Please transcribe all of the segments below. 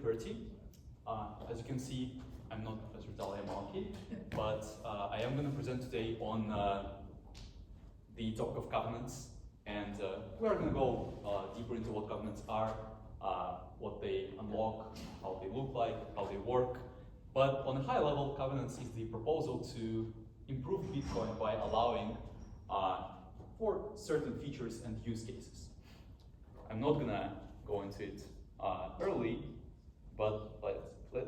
30. As you can see, I'm not Professor Dahlia Malkhi, but I am going to present today on the topic of covenants, and we are going to go deeper into what covenants are, what they unlock, how they look like, how they work. But on a high level, covenants is the proposal to improve Bitcoin by allowing for certain features and use cases. I'm not going to go into it early, but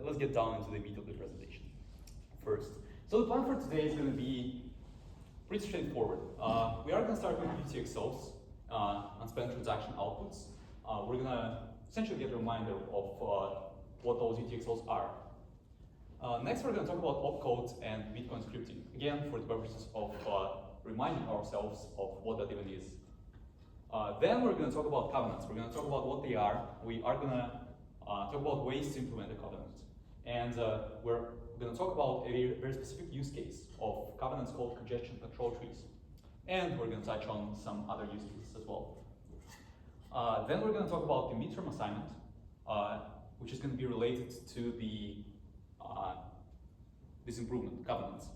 let's get down into the meat of the presentation first. So the plan for today is going to be pretty straightforward. We are going to start with UTXOs, unspent transaction outputs. We're going to essentially get a reminder of what those UTXOs are. Next, we're going to talk about opcodes and Bitcoin scripting, again, for the purposes of reminding ourselves of what that even is. Then we're going to talk about covenants. We're going to talk about what they are. We are going to talk about ways to implement a covenant. And we're going to talk about a very specific use case of covenants called congestion control trees. And we're going to touch on some other use cases as well. Then we're going to talk about the midterm assignment, which is going to be related to the this improvement, covenants.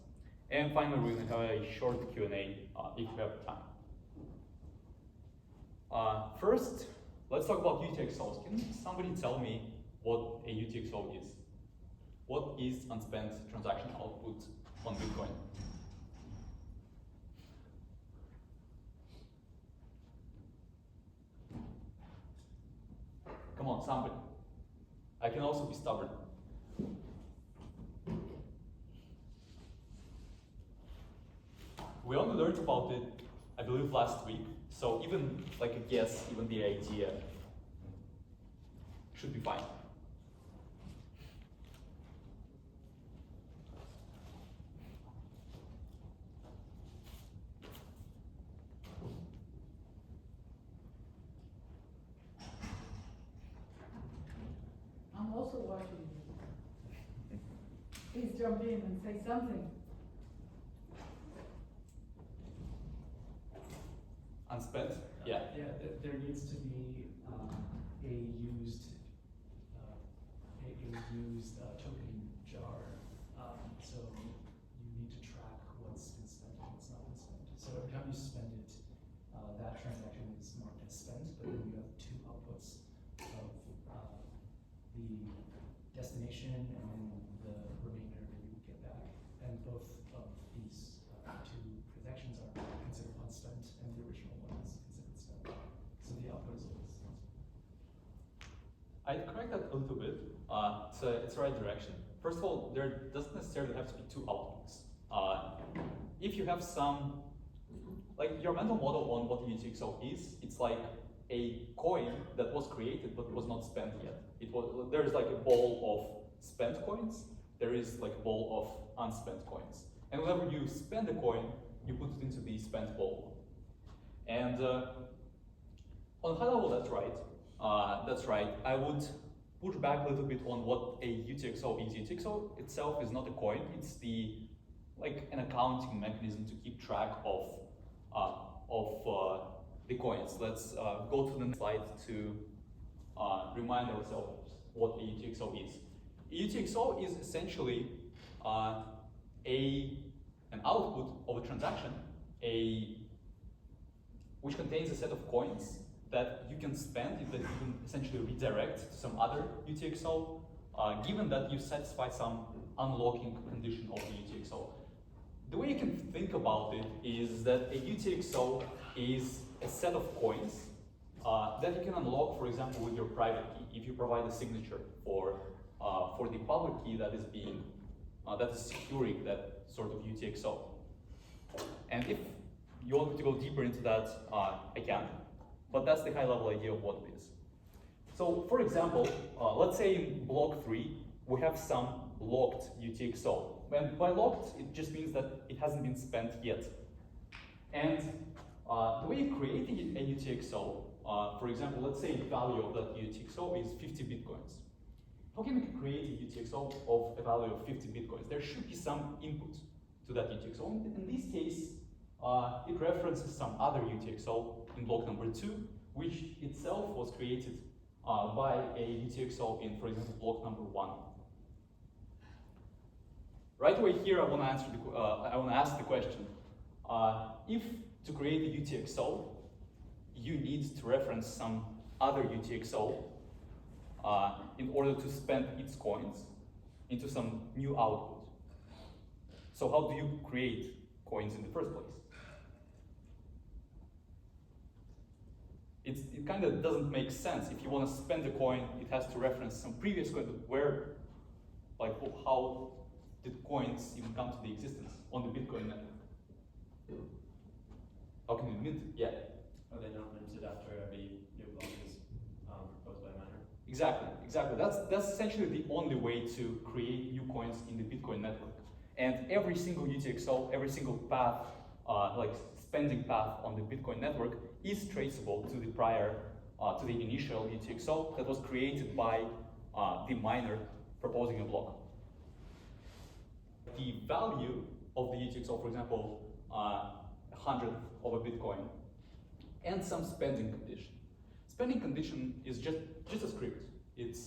And finally, we're going to have a short Q&A if you have time. First, let's talk about UTXOs. Can somebody tell me what a UTXO is? What is unspent transaction output on Bitcoin? Come on, somebody. I can also be stubborn. We only learned about it, I believe, last week. So even like a guess, even the idea should be fine. I'm also watching you. Please jump in and say something. Unspent? Yeah. Yeah, there needs to be a used token jar. So you need to track what's been spent and what's not been spent. So every time you spend it, that transaction is marked as spent, but then you have two outputs of the destination and then the remainder that you get back. And both of these two transactions are considered unspent, and the original one is considered spent. So the output is always spent. I'd correct that a little bit. It's the right direction. First of all, there doesn't necessarily have to be two outputs. If you have some, like your mental model on what UTXO is, it's like a coin that was created but was not spent yet. There is like a bowl of spent coins. There is like a bowl of unspent coins. And whenever you spend a coin, you put it into the spent bowl. And on a high level, that's right. That's right. I would push back a little bit on what a UTXO is. UTXO itself is not a coin. It's like an accounting mechanism to keep track of the coins. Let's go to the next slide to remind ourselves what a UTXO is. A UTXO is essentially an output of a transaction, which contains a set of coins that you can spend, that you can essentially redirect to some other UTXO, given that you satisfy some unlocking condition of the UTXO. The way you can think about it is that a UTXO is a set of coins that you can unlock, for example, with your private key, if you provide a signature for the public key that is securing that sort of UTXO. And if you want me to go deeper into that, I can. But that's the high-level idea of what it is. So, for example, let's say in block 3, we have some locked UTXO. And by locked, it just means that it hasn't been spent yet. And the way you create a UTXO, for example, let's say the value of that UTXO is 50 Bitcoins. How can we create a UTXO of a value of 50 Bitcoins? There should be some input to that UTXO. In this case, it references some other UTXO in block number 2, which itself was created by a UTXO in, for example, block number 1. Right away here, I want to ask the question: if to create a UTXO, you need to reference some other UTXO in order to spend its coins into some new output. So how do you create coins in the first place? It kind of doesn't make sense. If you want to spend a coin, it has to reference some previous coin. Where, like, how did coins even come to the existence on the Bitcoin network? How can you mint? Yeah. Are they not minted after every new block is proposed by a miner? Exactly. That's essentially the only way to create new coins in the Bitcoin network. And every single UTXO, every single path, like spending path on the Bitcoin network, is traceable to the prior, to the initial UTXO that was created by the miner proposing a block. The value of the UTXO, for example, 100 of a Bitcoin, and some spending condition. Spending condition is just a script. It's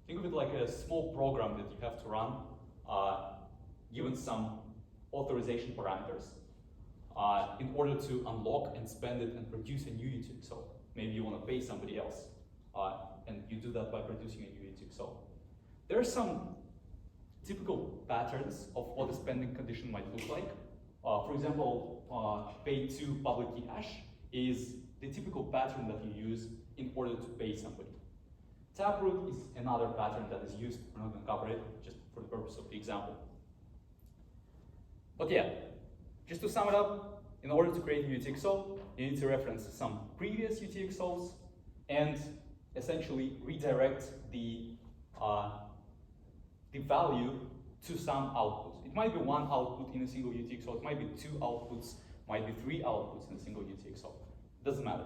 think of it like a small program that you have to run, given some authorization parameters, in order to unlock and spend it and produce a new UTXO. Maybe you want to pay somebody else, and you do that by producing a new UTXO. There are some typical patterns of what a spending condition might look like. For example, pay to public key hash is the typical pattern that you use in order to pay somebody. Taproot is another pattern that is used. We're not going to cover it, just for the purpose of the example. But yeah, just to sum it up, in order to create a UTXO, you need to reference some previous UTXOs and essentially redirect the value to some output. It might be one output in a single UTXO, it might be two outputs, might be three outputs in a single UTXO. It doesn't matter.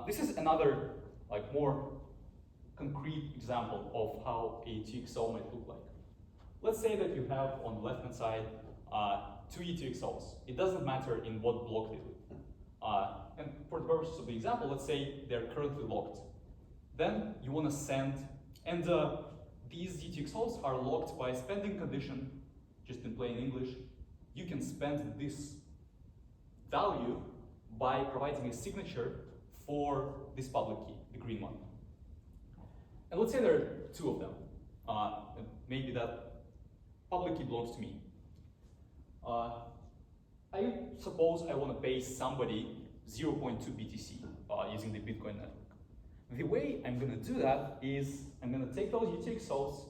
This is another, like, more concrete example of how a UTXO might look like. Let's say that you have on the left-hand side two UTXOs. It doesn't matter in what block they live. And for the purposes of the example, let's say they're currently locked. Then you want to send, and these UTXOs are locked by a spending condition, just in plain English. You can spend this value by providing a signature for this public key, the green one. And let's say there are two of them. Maybe that public key belongs to me. I suppose I want to pay somebody 0.2 BTC using the Bitcoin network. The way I'm going to do that is I'm going to take those UTXOs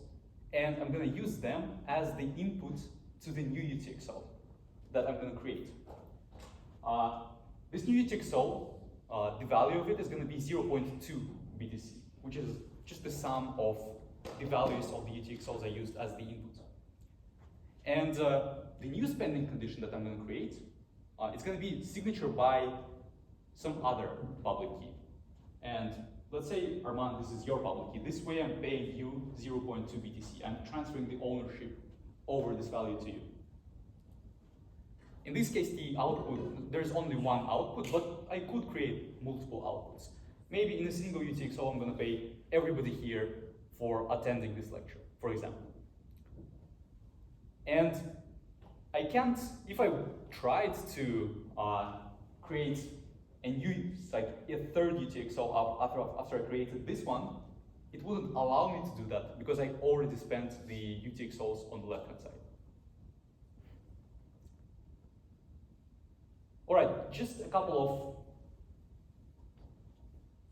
and I'm going to use them as the input to the new UTXO that I'm going to create. This new UTXO, the value of it is going to be 0.2 BTC, which is just the sum of the values of the UTXOs I used as the input. And the new spending condition that I'm going to create, it's going to be signature by some other public key. And let's say, Arman, this is your public key. This way I'm paying you 0.2 BTC. I'm transferring the ownership over this value to you. In this case, the output, there's only one output, but I could create multiple outputs. Maybe in a single UTXO, I'm going to pay everybody here for attending this lecture, for example. And I can't, if I tried to create a new, like a third UTXO after I created this one, it wouldn't allow me to do that because I already spent the UTXOs on the left-hand side. All right, just a couple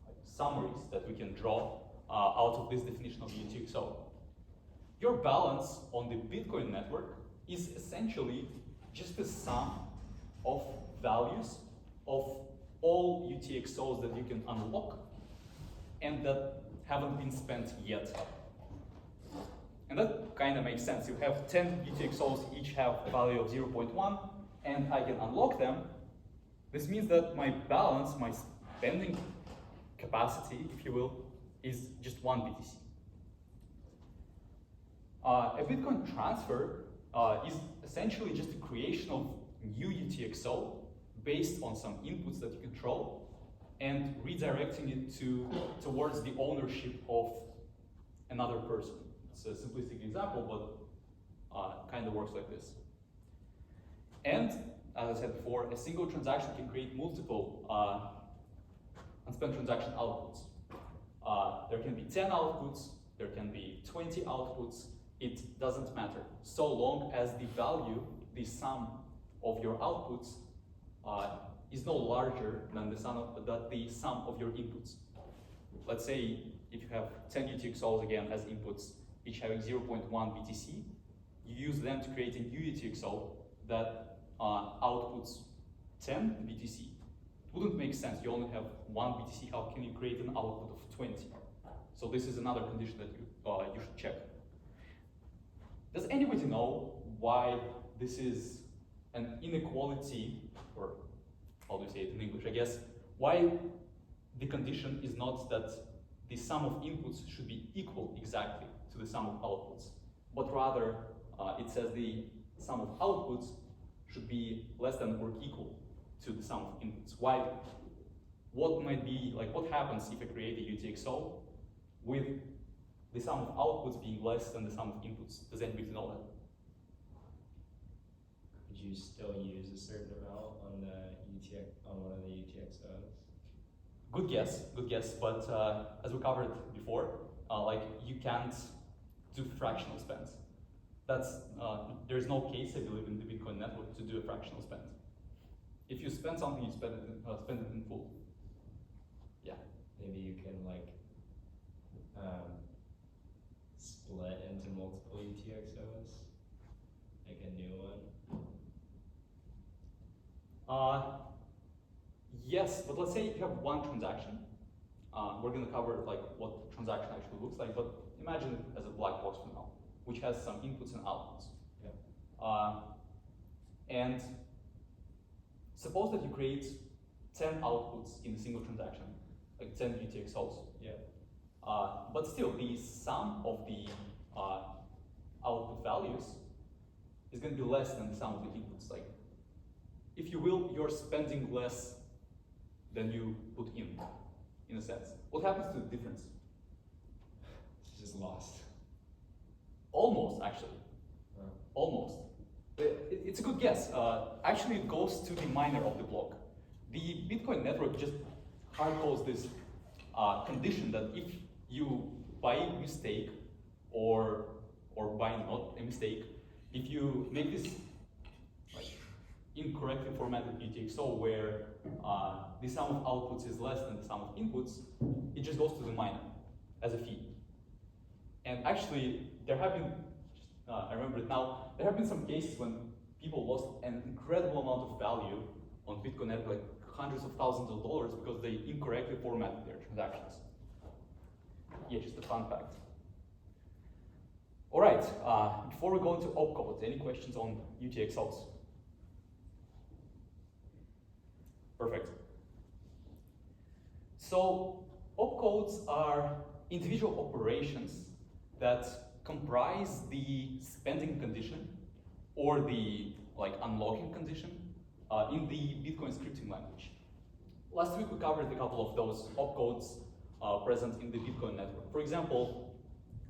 of summaries that we can draw out of this definition of UTXO. Your balance on the Bitcoin network is essentially just the sum of values of all UTXOs that you can unlock and that haven't been spent yet. And that kind of makes sense. You have 10 UTXOs, each have a value of 0.1, and I can unlock them. This means that my balance, my spending capacity, if you will, is just 1 BTC. A Bitcoin transfer is essentially just the creation of new UTXO based on some inputs that you control, and redirecting it towards the ownership of another person. It's a simplistic example, but kind of works like this. And as I said before, a single transaction can create multiple unspent transaction outputs. There can be 10 outputs, there can be 20 outputs, it doesn't matter, so long as the value, the sum of your outputs, is no larger than the sum of your inputs. Let's say if you have 10 UTXOs again as inputs, each having 0.1 BTC, you use them to create a new UTXO that outputs 10 BTC. It wouldn't make sense, you only have 1 BTC, how can you create an output of 20? So this is another condition that you should check. Does anybody know why this is an inequality, or how do you say it in English, I guess, why the condition is not that the sum of inputs should be equal exactly to the sum of outputs, but rather it says the sum of outputs should be less than or equal to the sum of inputs. Why? What might be, like, what happens if I create a UTXO with the sum of outputs being less than the sum of inputs? Does anybody know that? Could you still use a certain amount on one of the UTXOs? Good guess, but as we covered before, like, you can't do fractional spends. There's no case, I believe, in the Bitcoin network to do a fractional spend. If you spend something, you spend it in full. Yeah. Maybe you can split into multiple UTXOs, like a new one. Yes, but let's say if you have one transaction, we're going to cover like what transaction actually looks like, but imagine it as a black box for now, which has some inputs and outputs. Yeah. And suppose that you create 10 outputs in a single transaction, like 10 UTXOs. Yeah. But still, the sum of the output values is going to be less than the sum of the inputs. Like, if you will, you're spending less than you put in a sense. What happens to the difference? It's just lost. Almost, actually. Almost. It's a good guess. Actually, it goes to the miner of the block. The Bitcoin network just hardcodes this condition that if you, by mistake, or by not a mistake, if you make this like incorrectly formatted UTXO where the sum of outputs is less than the sum of inputs, it just goes to the miner as a fee. And actually, there have been, I remember it now, there have been some cases when people lost an incredible amount of value on Bitcoin network, like hundreds of thousands of dollars, because they incorrectly formatted their transactions. Yeah, just a fun fact. All right, before we go into opcodes, any questions on UTXOs? Perfect. So opcodes are individual operations that comprise the spending condition or the unlocking condition in the Bitcoin scripting language. Last week we covered a couple of those opcodes present in the Bitcoin network. For example,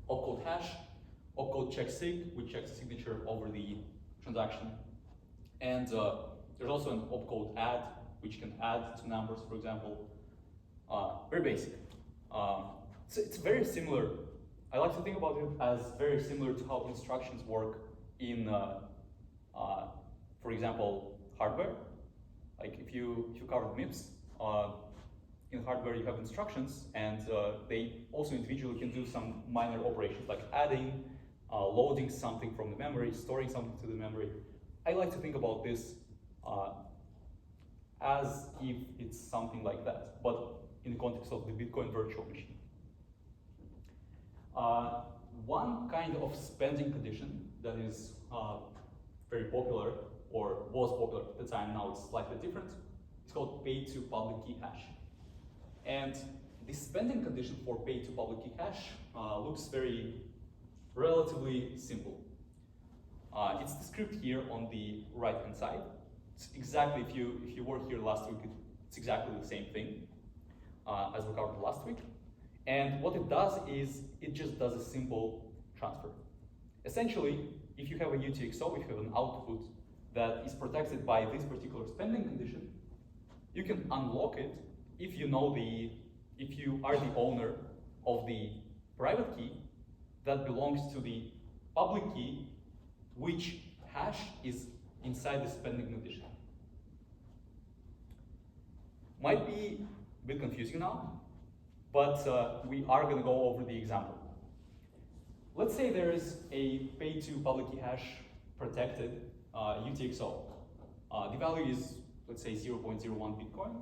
opcode hash, opcode check sig, which checks the signature over the transaction. And there's also an opcode add, which can add two numbers, for example. Very basic. So it's very similar. I like to think about it as very similar to how instructions work in, for example, hardware. Like if you covered MIPS, in hardware you have instructions, and they also individually can do some minor operations like adding, loading something from the memory, storing something to the memory. I like to think about this as if it's something like that, but in the context of the Bitcoin virtual machine. One kind of spending condition that is very popular, or was popular at the time, now it's slightly different, it's called pay to public key hash. And the spending condition for pay to public key hash looks relatively simple. It's the script here on the right hand side. It's exactly, if you were here last week, it's exactly the same thing. as we covered last week. And what it does is it just does a simple transfer. Essentially, if you have a UTXO, if you have an output that is protected by this particular spending condition, you can unlock it if you are the owner of the private key that belongs to the public key, which hash is inside the spending condition. Might be a bit confusing now, but we are going to go over the example. Let's say there is a pay to public key hash protected UTXO. The value is, let's say, 0.01 Bitcoin,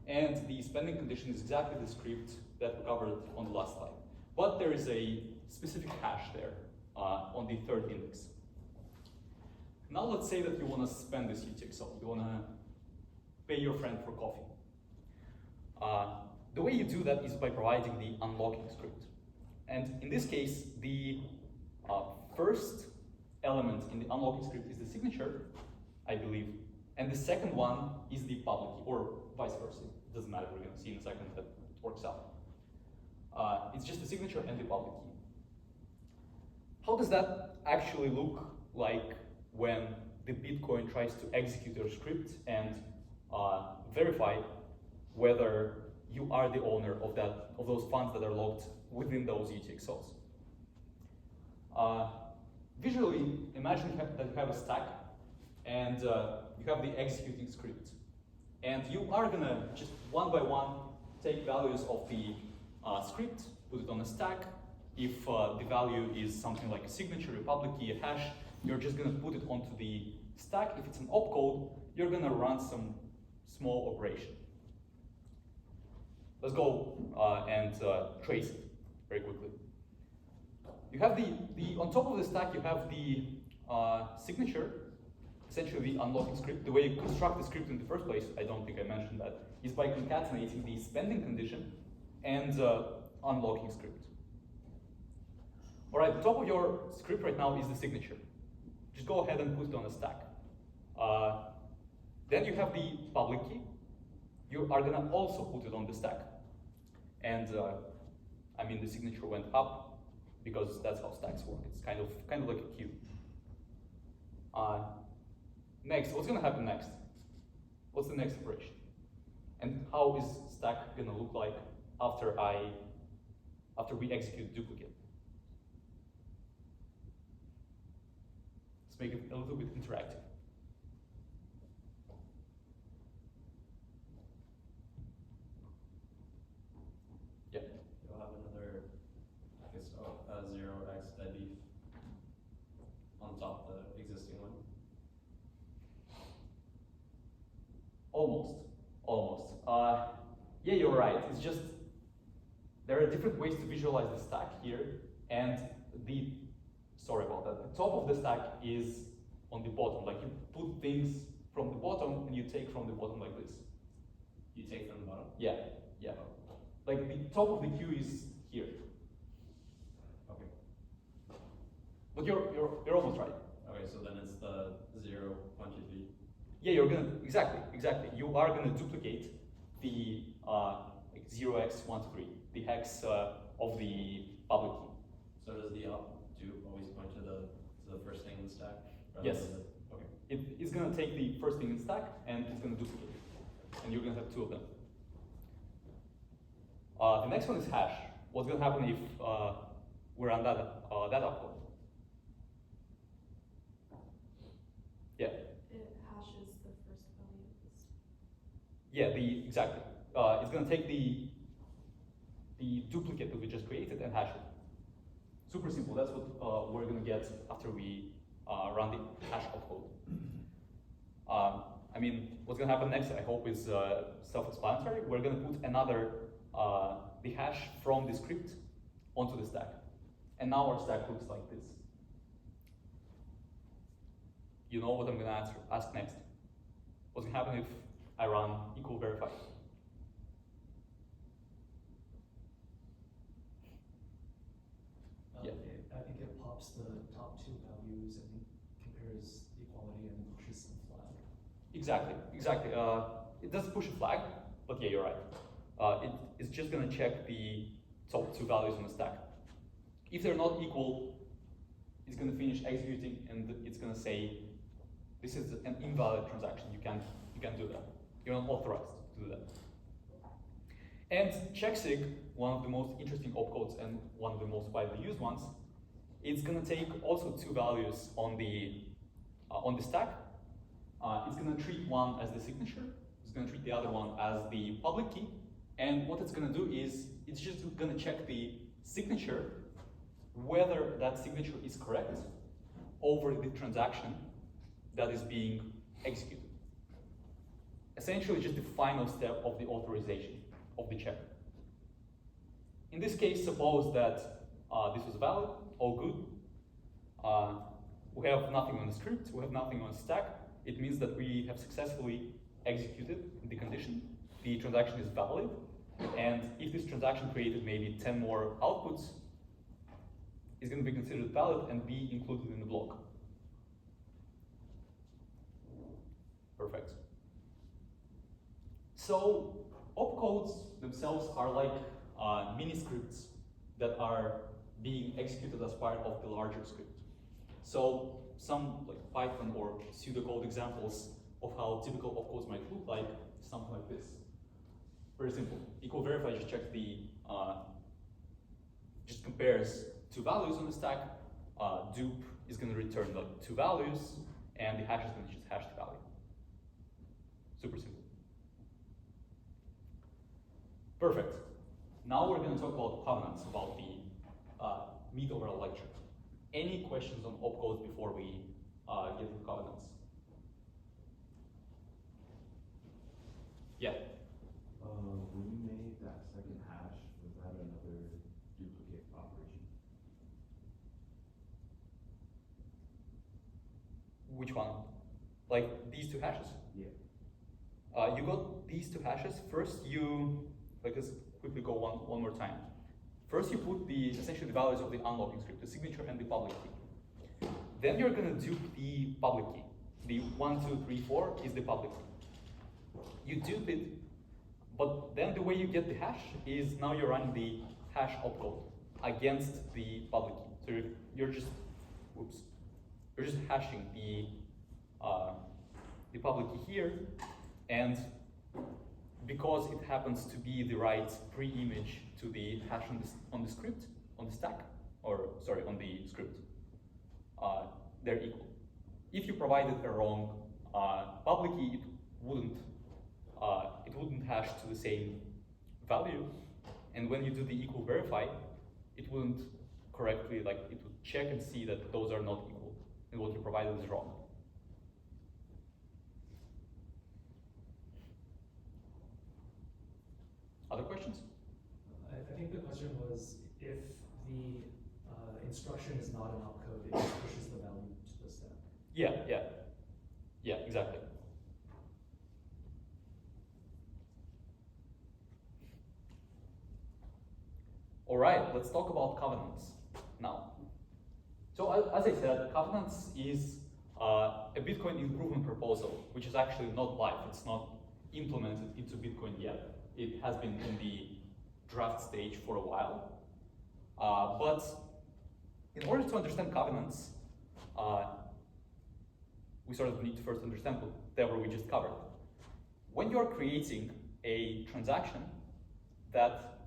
and the spending condition is exactly the script that we covered on the last slide. But there is a specific hash there on the third index. Now let's say that you want to spend this UTXO. You want to pay your friend for coffee. The way you do that is by providing the unlocking script. And in this case, the first element in the unlocking script is the signature, I believe, and the second one is the public key, or vice versa. It doesn't matter, we're going to see in a second that it works out. It's just the signature and the public key. How does that actually look like when the Bitcoin tries to execute your script and verify whether you are the owner of those funds that are locked within those UTXOs? Visually, imagine that you have a stack and you have the executing script. And you are going to just one by one take values of the script, put it on a stack. If the value is something like a signature, a public key, a hash, you're just going to put it onto the stack. If it's an opcode, you're going to run some small operation. Let's go and trace it very quickly. You have on top of the stack, you have the signature, essentially the unlocking script. The way you construct the script in the first place, I don't think I mentioned that, is by concatenating the spending condition and unlocking script. All right, the top of your script right now is the signature. Just go ahead and put it on a stack. Then you have the public key. You are gonna also put it on the stack. And I mean, the signature went up because that's how stacks work. It's kind of like a queue. Next, what's gonna happen next? What's the next operation? And how is stack gonna look like after we execute duplicate? Let's make it a little bit interactive. Yeah. You'll have another, I guess, 0x deadbeef on top of the existing one. Almost. Yeah, you're right. It's just there are different ways to visualize the stack here, and sorry about that. The top of the stack is on the bottom. Like you put things from the bottom and you take from the bottom like this. You take from the bottom? Yeah. Like the top of the queue is here. Okay. But you're almost right. Okay, so then it's the 0, 1, 2, 3. Yeah, you're gonna exactly. You are gonna duplicate the 0x123, the hex of the public key. So does the up do always point to the first thing in the stack? Yes. Okay. It's gonna take the first thing in the stack and it's gonna duplicate it, and you're gonna have two of them. The next one is hash. What's gonna happen if we run that upload? Yeah. It hashes the first value of this. Yeah, exactly. It's gonna take the duplicate that we just created and hash it. Super simple. That's what we're gonna get after we run the hash opcode. I mean, what's gonna happen next, I hope, is self-explanatory. We're gonna put the hash from the script onto the stack. And now our stack looks like this. You know what I'm gonna ask next. What's gonna happen if I run equal verify? Yeah. I think it pops the top two values and compares equality and pushes the flag. Exactly. It does push a flag, but yeah, you're right. it's just gonna check the top two values in the stack. If they're not equal, it's gonna finish executing and it's gonna say, this is an invalid transaction, you can't do that. You're not authorized to do that. And checksig, one of the most interesting opcodes and one of the most widely used ones, it's gonna take also two values on the stack. It's gonna treat one as the signature, it's gonna treat the other one as the public key, and what it's gonna do is, it's just gonna check the signature, whether that signature is correct over the transaction that is being executed. Essentially just the final step of the authorization of the check. In this case, suppose that this was valid, all good. We have nothing on the script, we have nothing on the stack. It means that we have successfully executed the condition. The transaction is valid, and if this transaction created maybe 10 more outputs, it's going to be considered valid and be included in the block. Perfect. So opcodes themselves are like mini scripts that are being executed as part of the larger script. So some like Python or pseudocode examples of how typical opcodes might look like, something like this. Very simple. Equal verify just checks the, just compares two values on the stack. Dupe is going to return like two values, and the hash is going to just hash the value. Super simple. Perfect. Now we're going to talk about covenants, about the meat of our lecture. Any questions on opcodes before we get into covenants? Yeah. When you made that second hash, was that another duplicate operation? Which one? Like these two hashes? Yeah. You got these two hashes. First you, like let's quickly go one more time. First you put essentially the values of the unlocking script, the signature and the public key. Then you're gonna dupe the public key. The 1, 2, 3, 4 is the public key. You dupe it, but then the way you get the hash is now you're running the hash opcode against the public key. So you're just hashing the public key here, and because it happens to be the right pre-image to the hash on the script, on the stack, or sorry, on the script, they're equal. If you provided a wrong public key, it wouldn't hash to the same value, and when you do the equal verify, it wouldn't correctly, like it would check and see that those are not equal, and what you provided is wrong. Other questions? I think the question was if the instruction is not an opcode, it just pushes the value to the stack. Yeah, exactly. All right, let's talk about covenants now. So as I said, covenants is a Bitcoin improvement proposal, which is actually not live. It's not implemented into Bitcoin yet. It has been in the draft stage for a while. But in order to understand covenants, we sort of need to first understand whatever we just covered. When you're creating a transaction that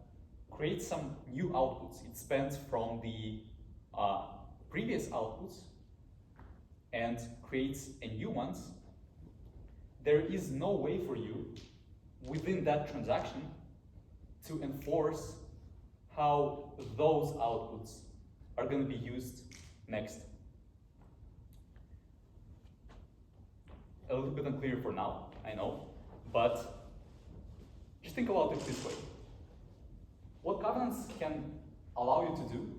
creates some new outputs, it spends from the previous outputs and creates a new ones, there is no way for you within that transaction to enforce how those outputs are going to be used next. A little bit unclear for now, I know, but just think about it this way. What covenants can allow you to do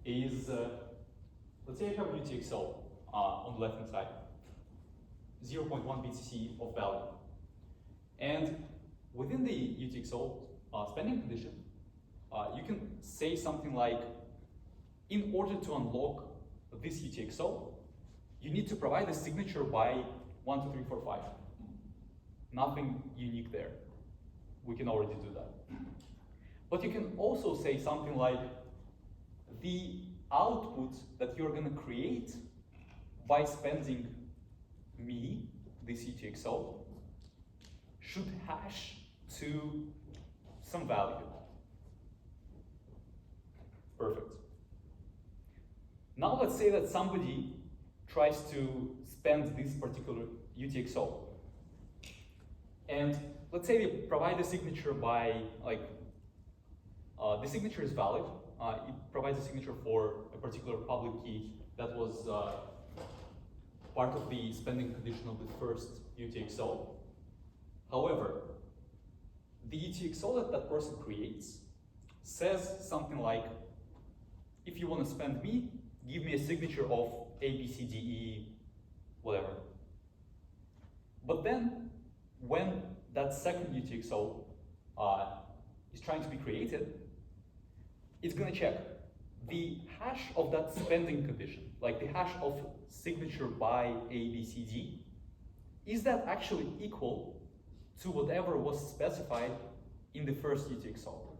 is, let's say you have a UTXO on the left-hand side, 0.1 BTC of value. And within the UTXO spending condition, you can say something like, in order to unlock this UTXO, you need to provide a signature by 1, 2, 3, 4, 5. Nothing unique there. we can already do that. But you can also say something like the output that you're going to create by spending me, this UTXO, should hash to some value. Perfect. Now let's say that somebody tries to spend this particular UTXO. And let's say they provide a signature by, the signature is valid. It provides a signature for a particular public key that was part of the spending condition of the first UTXO. However, the UTXO that that person creates says something like, if you want to spend me, give me a signature of A, B, C, D, E, whatever. But then, when that second UTXO is trying to be created, it's going to check the hash of that spending condition, like the hash of signature by A, B, C, D, is that actually equal to whatever was specified in the first UTXO?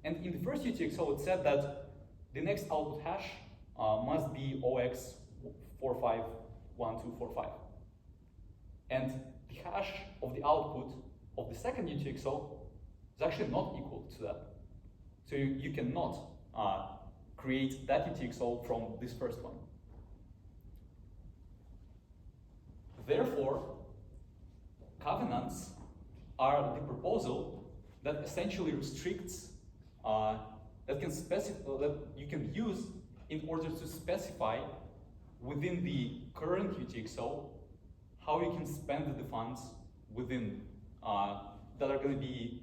And in the first UTXO, it said that the next output hash must be OX451245. And the hash of the output of the second UTXO is actually not equal to that. So you cannot create that UTXO from this first one. Therefore, covenants are the proposal that essentially restricts that you can use in order to specify within the current UTXO how you can spend the funds within that are going to be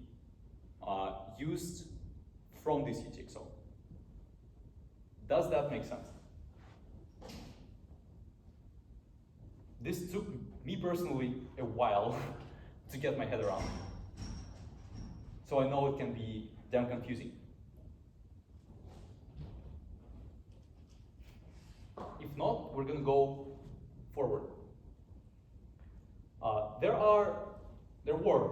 used from this UTXO. Does that make sense? This took me personally a while to get my head around. So I know it can be damn confusing. If not, we're going to go forward. There were,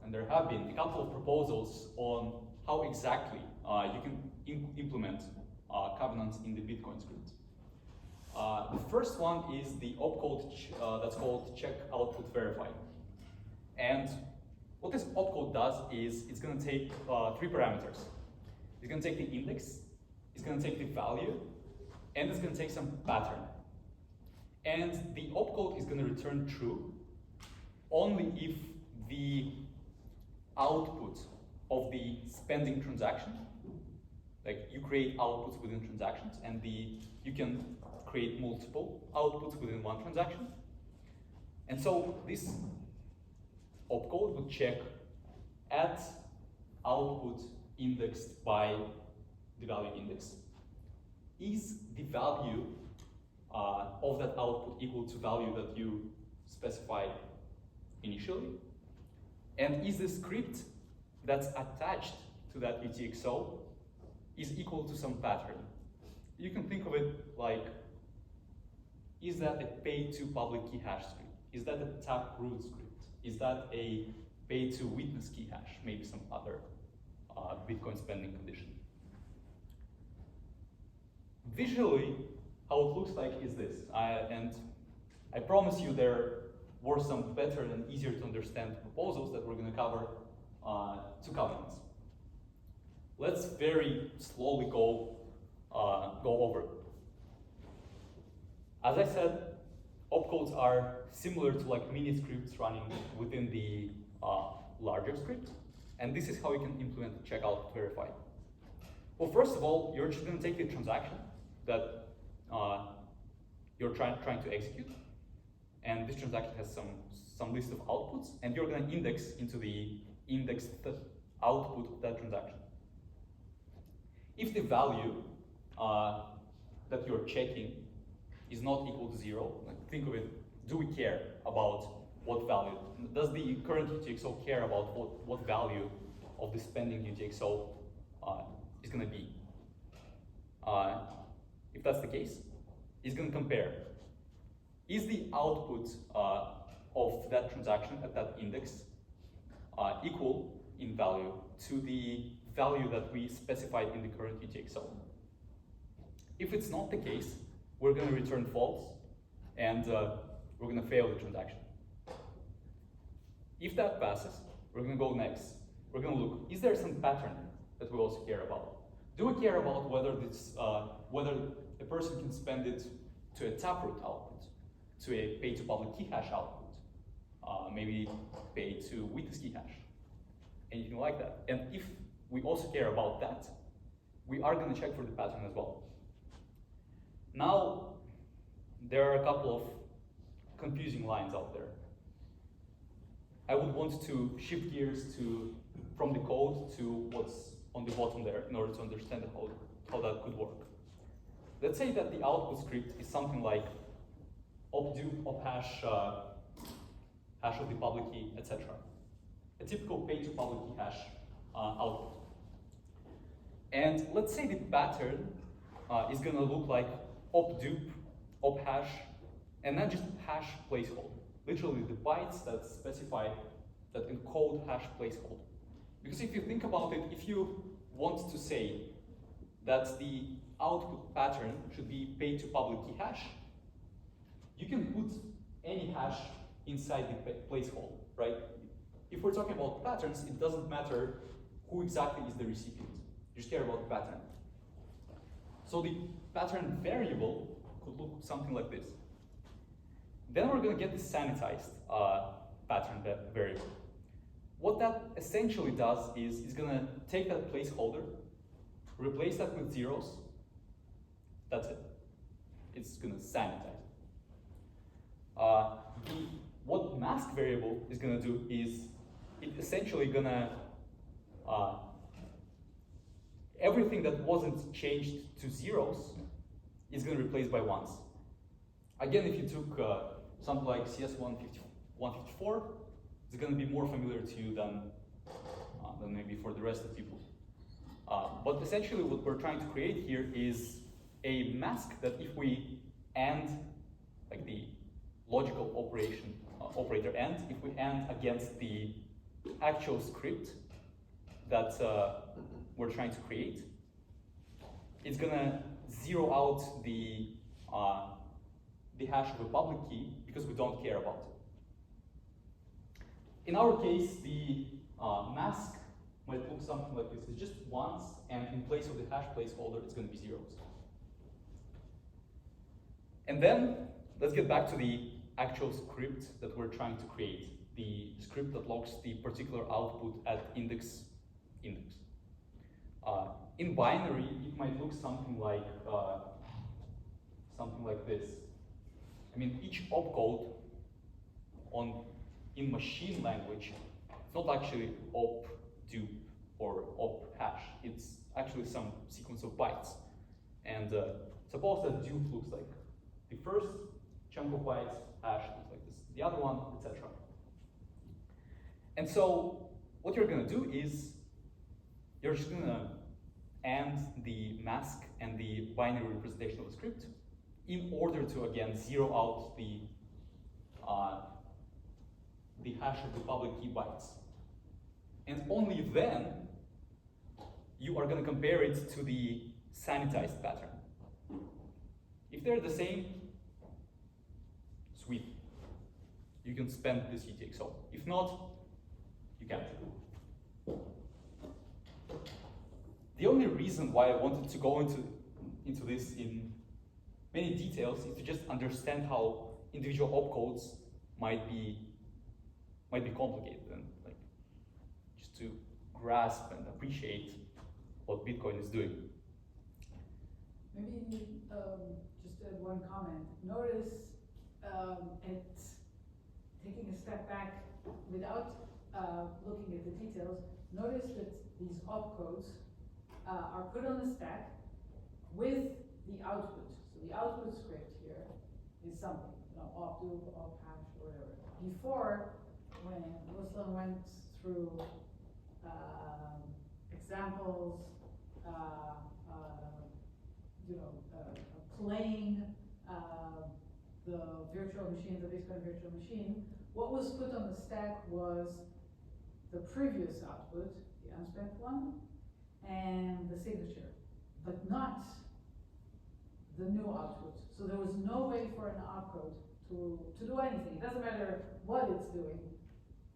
and there have been, a couple of proposals on how exactly you can implement covenants in the Bitcoin script. The first one is the opcode that's called check output verify. And what this opcode does is it's going to take three parameters. It's going to take the index, it's going to take the value, and it's going to take some pattern. And the opcode is going to return true only if the output of the spending transaction, like you create outputs within transactions, and you can create multiple outputs within one transaction. And so this opcode would check at output indexed by the value index. Is the value of that output equal to value that you specified initially? And is the script that's attached to that UTXO is equal to some pattern? You can think of it like, is that a pay to public key hash script? Is that a taproot script? Is that a pay to witness key hash? Maybe some other Bitcoin spending condition. Visually, how it looks like is this. And I promise you there were some better and easier to understand proposals that we're going to cover to covenants. Let's very slowly go over it. As I said, opcodes are similar to like mini scripts running within the larger script. And this is how you can implement checkout verify. Well, first of all, you're just going to take the transaction that you're trying to execute. And this transaction has some list of outputs, and you're going to index into the indexed output of that transaction. If the value that you're checking is not equal to 0, like think of it, do we care about what value? Does the current UTXO care about what value of the spending UTXO is going to be? If that's the case, it's going to compare. Is the output of that transaction at that index equal in value to the value that we specified in the current UTXO. If it's not the case, we're going to return false, and we're going to fail the transaction. If that passes, we're going to go next. We're going to look, is there some pattern that we also care about? Do we care about whether a person can spend it to a taproot output, to a pay to public key hash output, maybe pay to witness key hash, anything like that? And if we also care about that, we are going to check for the pattern as well. Now, there are a couple of confusing lines out there. I would want to shift gears from the code to what's on the bottom there in order to understand how that could work. Let's say that the output script is something like opdupe, ophash, hash of the public key, etc. A typical pay to public key hash output. And let's say the pattern is going to look like opdupe, ophash, and then just hash placeholder. Literally the bytes that specify, that encode hash placeholder. Because if you think about it, if you want to say that the output pattern should be pay to public key hash, you can put any hash inside the placeholder, right? If we're talking about patterns, it doesn't matter who exactly is the recipient. You just care about the pattern. So the pattern variable could look something like this. Then we're going to get the sanitized pattern variable. What that essentially does is it's going to take that placeholder, replace that with zeros. That's it. It's going to sanitize it. What mask variable is going to do is it's essentially going to everything that wasn't changed to zeros is going to replace by ones. Again, if you took something like CS154, it's going to be more familiar to you than maybe for the rest of the people. But essentially what we're trying to create here is a mask that if we AND, like the logical operator AND, if we AND against the actual script that we're trying to create, it's going to zero out the hash of a public key because we don't care about it. In our case, the mask might look something like this. It's just ones, and in place of the hash placeholder, it's going to be zeros. And then let's get back to the actual script that we're trying to create, the script that logs the particular output at index. In binary, it might look something like this. I mean, each opcode in machine language, it's not actually opdupe or ophash. It's actually some sequence of bytes. And suppose that dupe looks like the first chunk of bytes, hash looks like this, the other one, etc. And so what you're going to do is you're just going to AND the mask and the binary representation of the script in order to, again, zero out the hash of the public key bytes. And only then you are going to compare it to the sanitized pattern. If they're the same, sweet. You can spend this UTXO. If not, you can't. The only reason why I wanted to go into this in many details is to just understand how individual opcodes might be complicated, and like just to grasp and appreciate what Bitcoin is doing. Maybe just add one comment. Notice taking a step back without looking at the details, notice that these opcodes are put on the stack with the output. So the output script here is something, opdupe, ophash, whatever. Before, when Ruslan went through examples, playing the virtual machine, the Bitcoin virtual machine, what was put on the stack was the previous output, the unspent one, and the signature, but not the new output. So there was no way for an opcode to do anything. It doesn't matter what it's doing.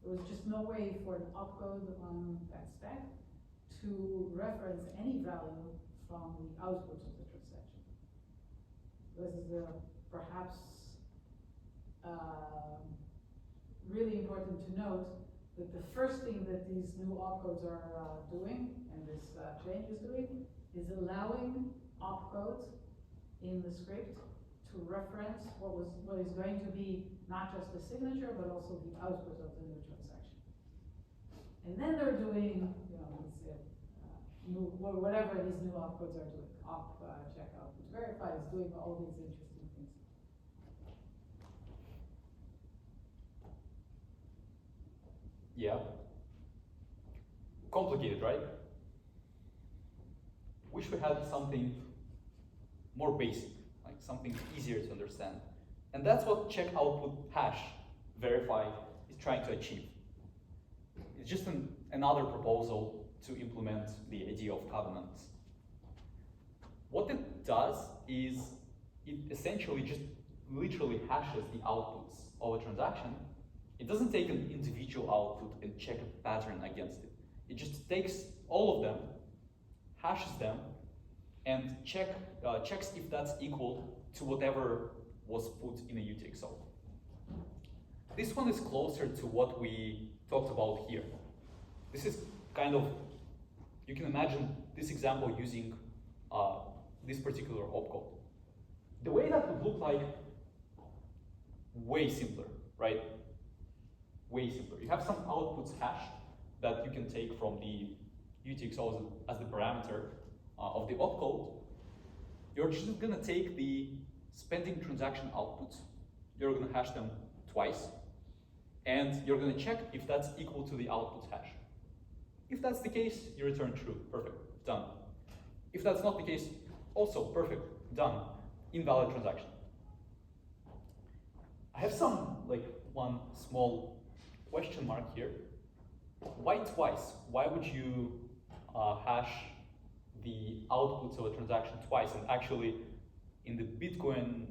There was just no way for an opcode on that stack to reference any value from the output of the transaction. This is perhaps really important to note that the first thing that these new opcodes are doing, and this change is doing, is allowing opcodes in the script to reference what is going to be not just the signature, but also the output of the new transaction. And then they're doing, whatever these new opcodes are doing. Check, output, verify is doing all these interesting things. Yeah. Complicated, right? Wish we had something more basic, like something easier to understand. And that's what check output hash verify is trying to achieve. It's just another proposal to implement the idea of covenants. What it does is it essentially just literally hashes the outputs of a transaction. It doesn't take an individual output and check a pattern against it. It just takes all of them, hashes them, and checks if that's equal to whatever was put in a UTXO. This one is closer to what we talked about here. This is kind of, you can imagine this example using this particular opcode. The way that would look like, way simpler, right? Way simpler. You have some outputs hash that you can take from the UTXO as the parameter of the opcode. You're just gonna take the spending transaction outputs, you're gonna hash them twice, and you're gonna check if that's equal to the output hash. If that's the case, you return true, perfect, done. If that's not the case, also perfect, done, invalid transaction. I have one small question mark here. Why twice? Why would you hash the outputs of a transaction twice? And actually, in the Bitcoin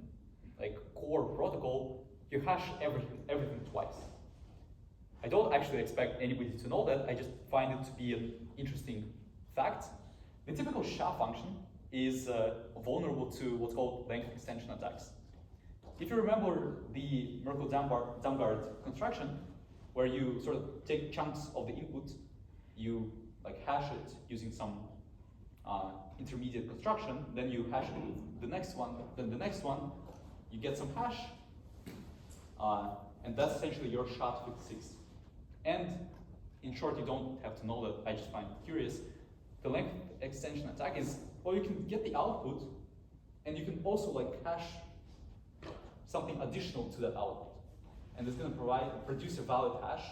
core protocol, you hash everything twice. I don't actually expect anybody to know that. I just find it to be an interesting fact. The typical SHA function is vulnerable to what's called length extension attacks. If you remember the Merkle-Damgard construction, where you sort of take chunks of the input, you hash it using some intermediate construction, then you hash it with the next one, then the next one, you get some hash, and that's essentially your SHA-56. And in short, you don't have to know that, I just find it curious. The length extension attack is, well, you can get the output, and you can also hash something additional to that output. And it's going to produce a valid hash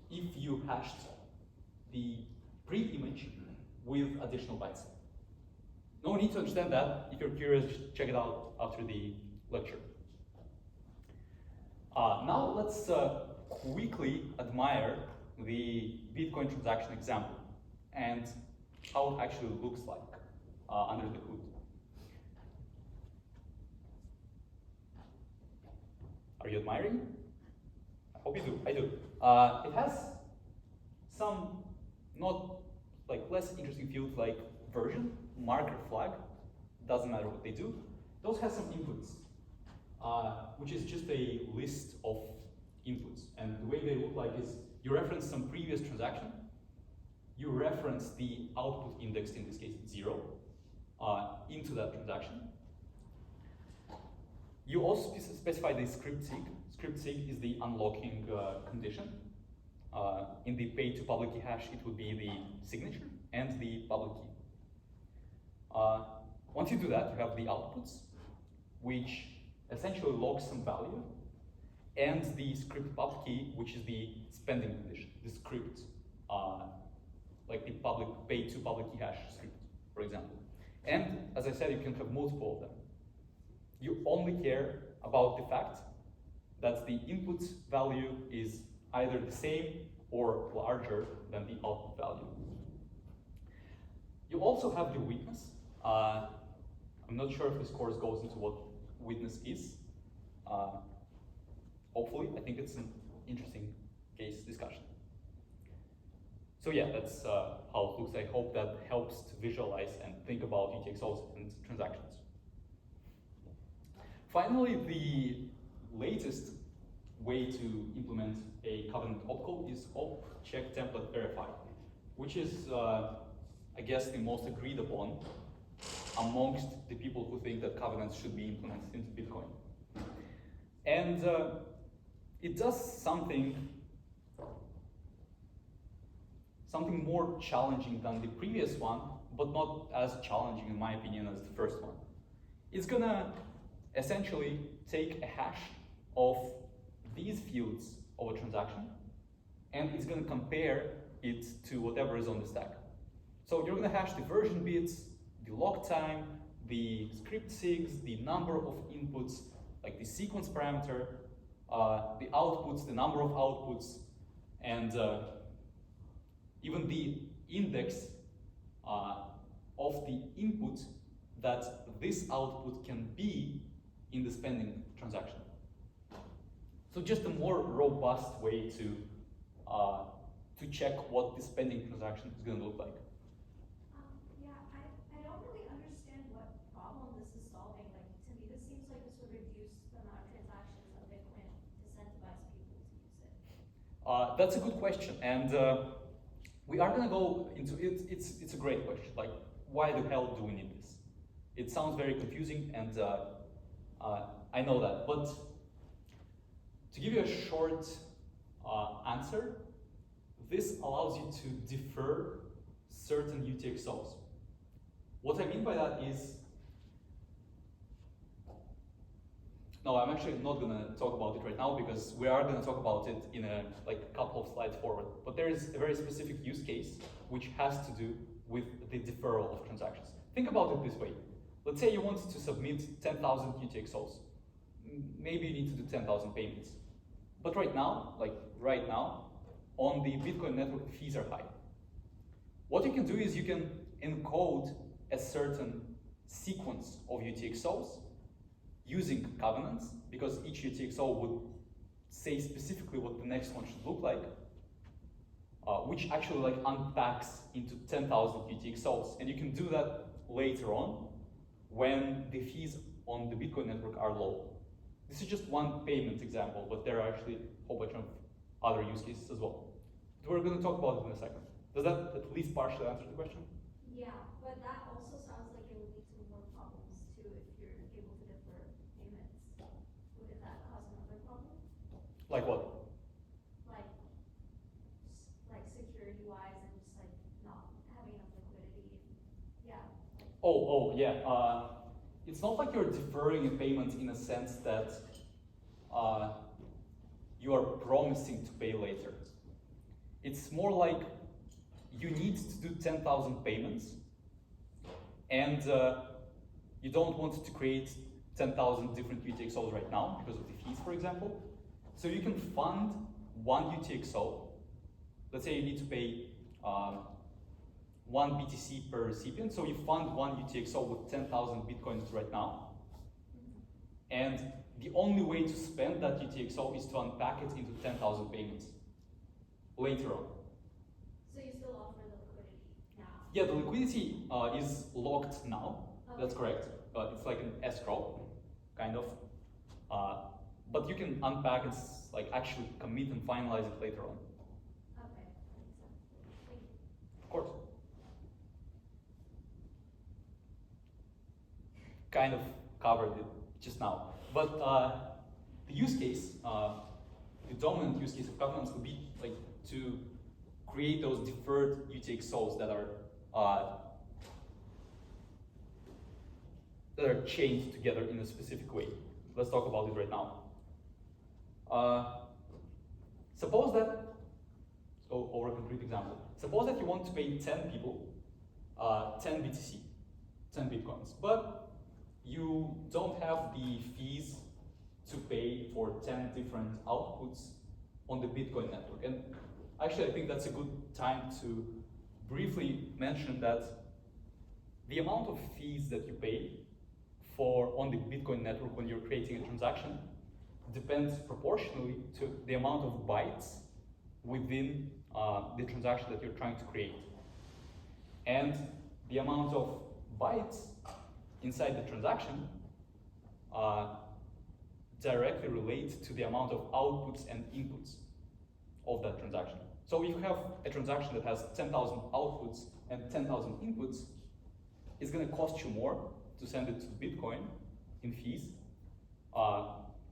if you hashed the pre-image with additional bytes. No need to understand that. If you're curious, just check it out after the lecture. Now let's quickly admire the Bitcoin transaction example and how it actually looks like under the hood. Are you admiring? I hope you do. I do. It has some not less interesting fields like version, marker flag, doesn't matter what they do. Those have some inputs, which is just a list of inputs. And the way they look like is you reference some previous transaction, you reference the output indexed, in this case 0, into that transaction. You also specify the script sig. Script sig is the unlocking condition. In the pay to public key hash, it would be the signature and the public key. Once you do that, you have the outputs, which essentially logs some value, and the script pub key, which is the spending condition, the script, like the public pay to public key hash script, for example. And as I said, you can have multiple of them. You only care about the fact that the input value is either the same or larger than the output value. You also have the witness. I'm not sure if this course goes into what witness is. Hopefully, I think it's an interesting case discussion. So yeah, that's how it looks. I hope that helps to visualize and think about UTXOs and transactions. Finally, the latest way to implement a covenant opcode is op check template verify, which is, I guess, the most agreed upon amongst the people who think that covenants should be implemented into Bitcoin. And it does something more challenging than the previous one, but not as challenging, in my opinion, as the first one. It's gonna essentially take a hash of these fields of a transaction, and it's gonna compare it to whatever is on the stack. So you're gonna hash the version bits, the log time, the script sigs, the number of inputs, like the sequence parameter, the outputs, the number of outputs, and even the index of the input that this output can be in the spending transaction. So just a more robust way to check what the spending transaction is going to look like. Yeah, I don't really understand what problem this is solving. Like, to me, this seems like this would reduce the amount of transactions on Bitcoin, incentivize people to use it. That's a good question, and we are going to go into it. It's a great question. Like, why the hell do we need this? It sounds very confusing, and I know that. But to give you a short answer, this allows you to defer certain UTXOs. What I mean by that is, no, I'm actually not going to talk about it right now because we are going to talk about it in a couple of slides forward. But there is a very specific use case which has to do with the deferral of transactions. Think about it this way. Let's say you want to submit 10,000 UTXOs. Maybe you need to do 10,000 payments. But right now, on the Bitcoin network, fees are high. What you can do is you can encode a certain sequence of UTXOs using covenants, because each UTXO would say specifically what the next one should look like, which actually unpacks into 10,000 UTXOs. And you can do that later on when the fees on the Bitcoin network are low. This is just one payment example, but there are actually a whole bunch of other use cases as well. But we're going to talk about it in a second. Does that at least partially answer the question? Yeah, but that also sounds like it would lead to more problems too if you're able to defer payments. Wouldn't that cause another problem? Like what? Like security-wise and just not having enough liquidity. Yeah. Yeah. It's not like you're deferring a payment in a sense that you are promising to pay later. It's more like you need to do 10,000 payments, and you don't want to create 10,000 different UTXOs right now because of the fees, for example. So you can fund one UTXO. Let's say you need to pay 1 BTC per recipient, so you fund one UTXO with 10,000 Bitcoins right now. And the only way to spend that UTXO is to unpack it into 10,000 payments later on. So you still offer the liquidity now? Yeah, the liquidity is locked now. Okay. That's correct. It's like an escrow, kind of. But you can unpack and actually commit and finalize it later on. Okay, that makes sense. Thank you. Of course. Kind of covered it just now. But the use case, the dominant use case of covenants would be to create those deferred UTXOs that are chained together in a specific way. Let's talk about it right now. Suppose that, let's go over a concrete example. Suppose that you want to pay 10 people 10 BTC, 10 Bitcoins, but you don't have the fees to pay for 10 different outputs on the Bitcoin network. And Actually, I think that's a good time to briefly mention that the amount of fees that you pay on the Bitcoin network when you're creating a transaction depends proportionally to the amount of bytes within the transaction that you're trying to create. And the amount of bytes inside the transaction directly relate to the amount of outputs and inputs of that transaction. So if you have a transaction that has 10,000 outputs and 10,000 inputs, it's going to cost you more to send it to Bitcoin in fees,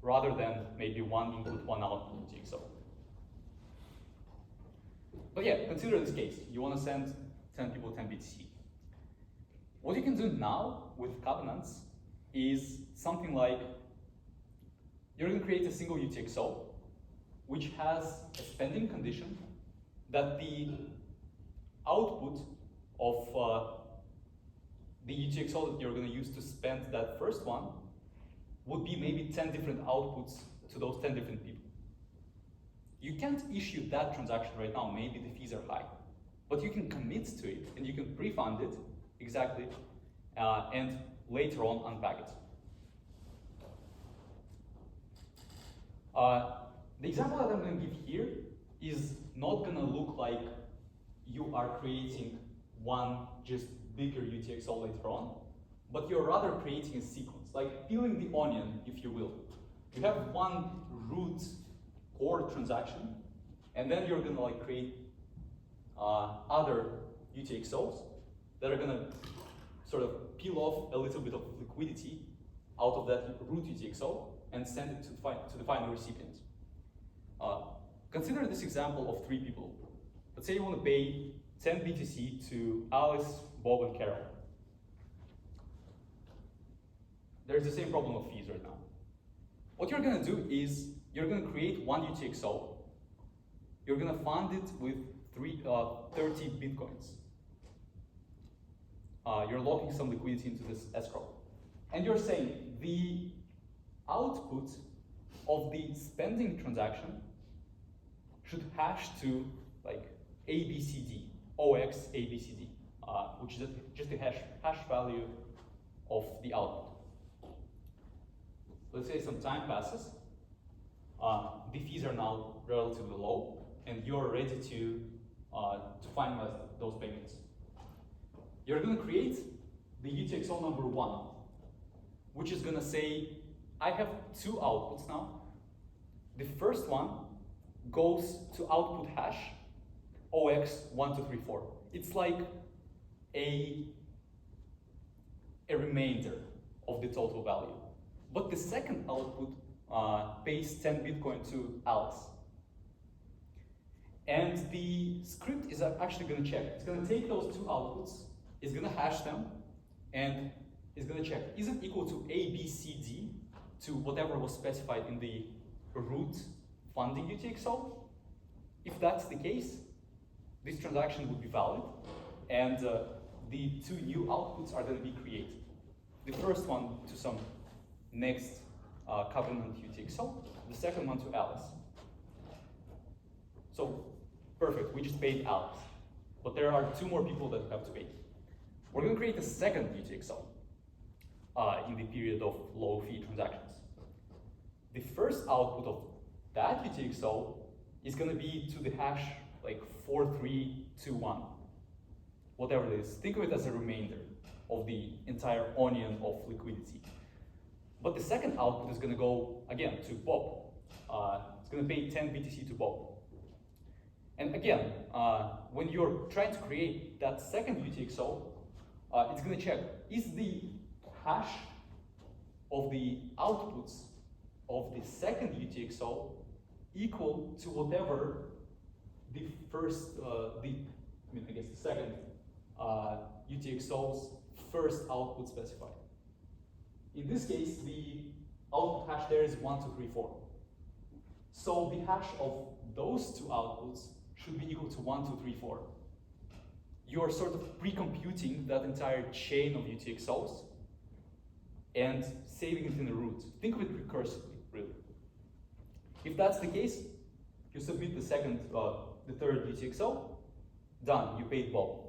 rather than maybe one input, one output UTXO. But yeah, consider this case. You want to send 10 people 10 BTC. What you can do now with covenants is something like, you're going to create a single UTXO, which has a spending condition that the output of the UTXO that you're going to use to spend that first one would be maybe 10 different outputs to those 10 different people. You can't issue that transaction right now, maybe the fees are high, but you can commit to it and you can pre-fund it exactly, and later on unpack it. The example that I'm going to give here is not going to look like you are creating one just bigger UTXO later on, but you're rather creating a sequence, like peeling the onion, if you will. You have one root core transaction, and then you're going to like create other UTXOs that are going to sort of peel off a little bit of liquidity out of that root UTXO and send it to the final recipient. Consider this example of 3 people. Let's say you want to pay 10 BTC to Alice, Bob, and Carol. There's the same problem of fees right now. What you're going to do is you're going to create one UTXO. You're going to fund it with 30 Bitcoins. You're locking some liquidity into this escrow. And you're saying the output of the spending transaction should hash to like ABCD, OX ABCD, which is just the hash value of the output. Let's say some time passes, the fees are now relatively low, and you're ready to finalize those payments. You're going to create the UTXO number 1, which is going to say, I have 2 outputs now. The first one goes to output hash OX1234. It's like a remainder of the total value. But the second output pays 10 Bitcoin to Alice. And the script is actually going to check. It's going to take those 2 outputs, it's going to hash them, and it's going to check, is it equal to ABCD, to whatever was specified in the root funding UTXO? If that's the case, this transaction would be valid, and the 2 new outputs are going to be created. The first one to some next covenant UTXO, the second one to Alice. So, perfect, we just paid Alice. But there are 2 more people that we have to pay. We're going to create a second UTXO in the period of low fee transactions. The first output of that UTXO is going to be to the hash like 4321, whatever it is. Think of it as a remainder of the entire onion of liquidity. But the second output is going to go, again, to Bob. It's going to pay 10 BTC to Bob. And again, when you're trying to create that second UTXO, it's going to check, is the hash of the outputs of the second UTXO equal to whatever the first, the second UTXO's first output specified. In this case, the output hash there is 1234. So the hash of those 2 outputs should be equal to 1234. You're sort of pre-computing that entire chain of UTXOs and saving it in the root. Think of it recursively, really. If that's the case, you submit the second the third UTXO, done, you paid Bob.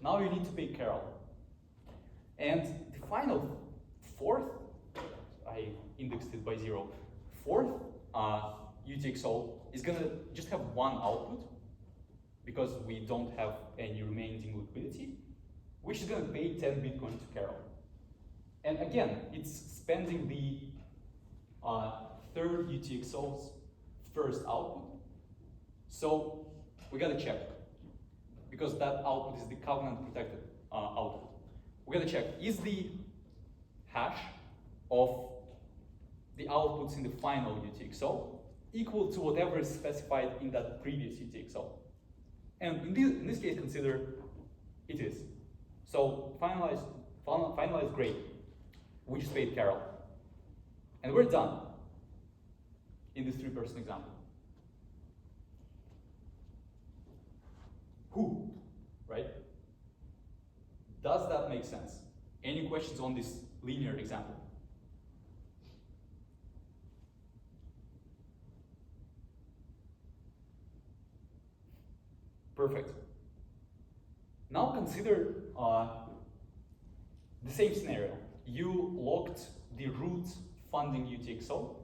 Now you need to pay Carol. And the final fourth, I indexed it by 0, fourth UTXO is gonna just have one output because we don't have any remaining liquidity, which is gonna pay 10 Bitcoin to Carol. And again, it's spending the third UTXO's first output. So we gotta check, because that output is the covenant protected output. We gotta check, is the hash of the outputs in the final UTXO equal to whatever is specified in that previous UTXO? And in this case, consider it is. So finalize great. We just paid Carol. And we're done in this 3-person example. Who, right? Does that make sense? Any questions on this linear example? Perfect. Now consider the same scenario. You locked the root funding UTXO.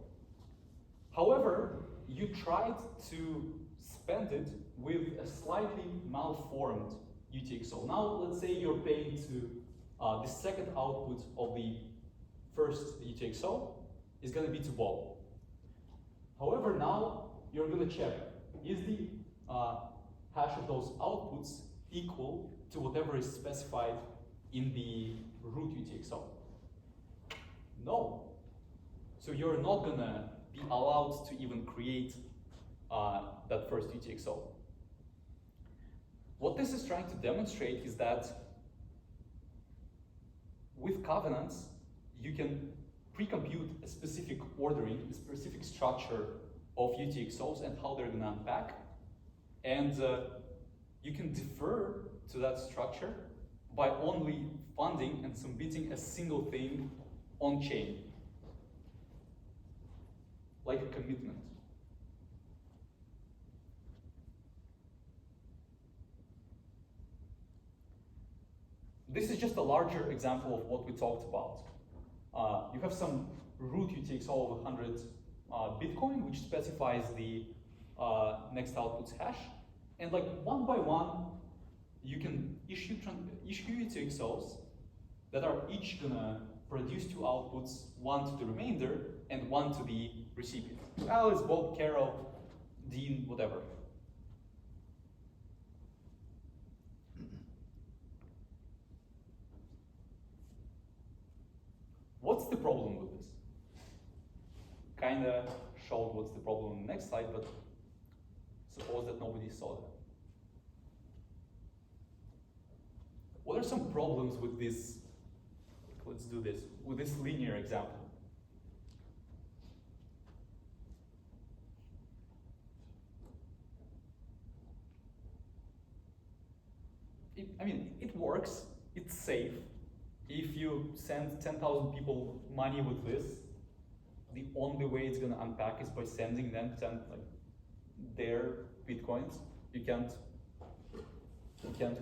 However, you tried to spend it with a slightly malformed UTXO. Now, let's say you're paying to the second output of the first UTXO is going to be to Bob. However, now you're going to check, is the hash of those outputs equal to whatever is specified in the root UTXO? No. So you're not going to be allowed to even create that first UTXO. What this is trying to demonstrate is that with covenants, you can pre-compute a specific ordering, a specific structure of UTXOs and how they're going to unpack. And you can defer to that structure by only funding and submitting a single thing on chain, like a commitment. This is just a larger example of what we talked about. You have some root UTXO of 100 Bitcoin, which specifies the next output's hash. And like one by one, you can issue UTXOs that are each gonna produce 2 outputs, one to the remainder and one to the recipient. Alice, Bob, Carol, Dean, whatever. What's the problem with this? Kinda showed what's the problem on the next slide, but suppose that nobody saw that. What are some problems with this? Let's do this, with this linear example. It works, it's safe. If you send 10,000 people money with this, the only way it's gonna unpack is by sending them their Bitcoins. You can't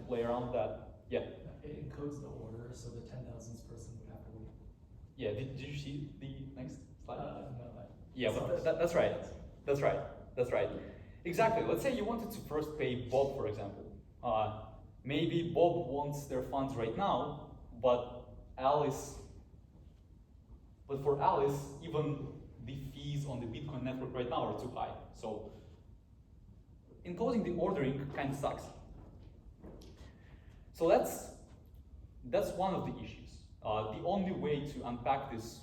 play around with that. Yeah. It encodes the order, so the 10,000th person would have to wait. Yeah, did you see the next slide? No. Yeah, but that's right. That's right. Exactly. Let's say you wanted to first pay Bob, for example. Maybe Bob wants their funds right now, but for Alice, even the fees on the Bitcoin network right now are too high. So encoding the ordering kind of sucks. So that's one of the issues. The only way to unpack this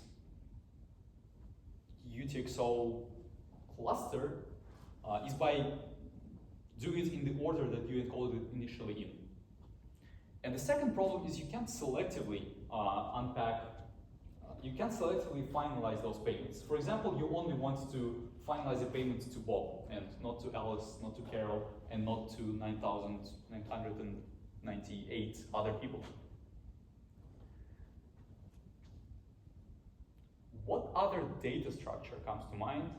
UTXO cluster is by doing it in the order that you encoded it initially in. And the second problem is you can't selectively you can't selectively finalize those payments. For example, you only want to finalize a payment to Bob and not to Alice, not to Carol, and not to 9,998 other people. What other data structure comes to mind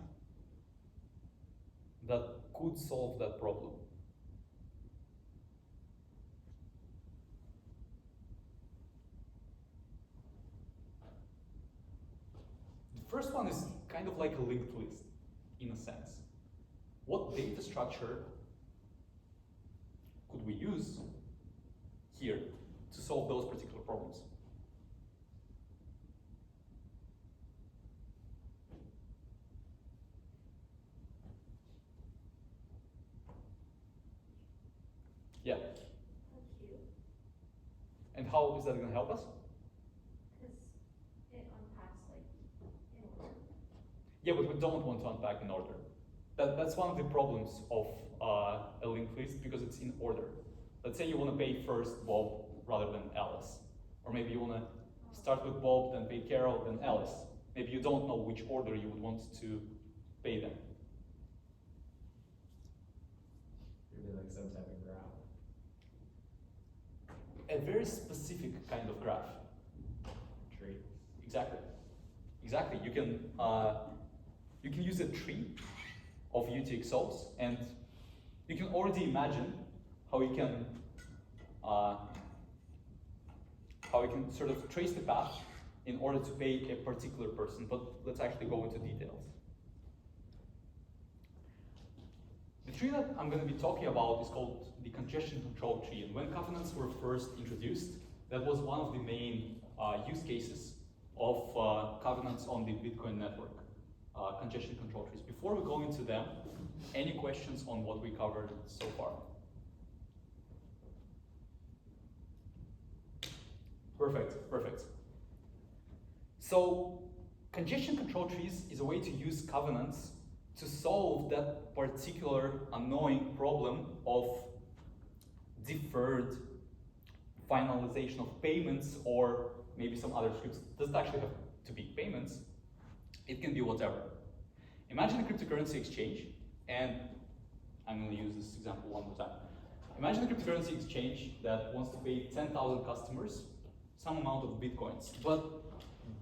that could solve that problem? The first one is kind of like a linked list, in a sense. What data structure could we use here to solve those particular problems? Yeah. A queue, And how is that going to help us? because it unpacks like in order. Yeah, but we don't want to unpack in order. That's one of the problems of a linked list, because it's in order. Let's say you want to pay first Bob rather than Alice. Or maybe you want to start with Bob, then pay Carol, then Alice. Maybe you don't know which order you would want to pay them. Maybe like some type of graph. A very specific kind of graph. Tree. Exactly. Exactly. You can use a tree of UTXOs, and you can already imagine how you can sort of trace the path in order to pay a particular person. But let's actually go into details. The tree that I'm going to be talking about is called the congestion control tree. And when covenants were first introduced, that was one of the main use cases of covenants on the Bitcoin network, congestion control trees. Before we go into them, any questions on what we covered so far? Perfect, perfect. So congestion control trees is a way to use covenants to solve that particular annoying problem of deferred finalization of payments, or maybe some other scripts. It doesn't actually have to be payments. It can be whatever. Imagine a cryptocurrency exchange, and I'm going to use this example one more time. Imagine a cryptocurrency exchange that wants to pay 10,000 customers some amount of Bitcoins, but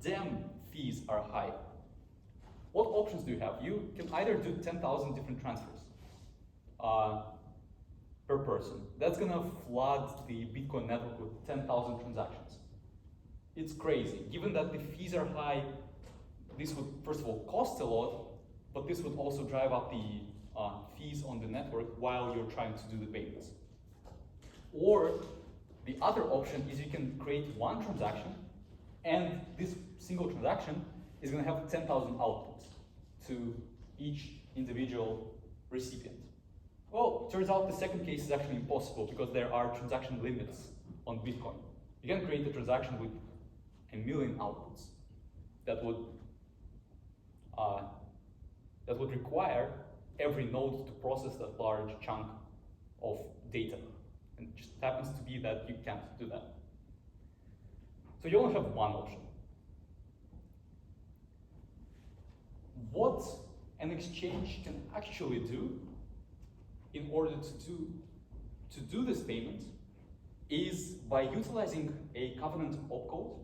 damn fees are high. What options do you have? You can either do 10,000 different transfers per person. That's gonna flood the Bitcoin network with 10,000 transactions. It's crazy. Given that the fees are high, this would, first of all, cost a lot, but this would also drive up the fees on the network while you're trying to do the payments. Or the other option is you can create one transaction, and this single transaction is going to have 10,000 outputs to each individual recipient. Well, turns out the second case is actually impossible, because there are transaction limits on Bitcoin. You can create a transaction with 1 million outputs. That would require every node to process that large chunk of data. And it just happens to be that you can't do that. So you only have one option. What an exchange can actually do in order to do this payment is by utilizing a covenant opcode,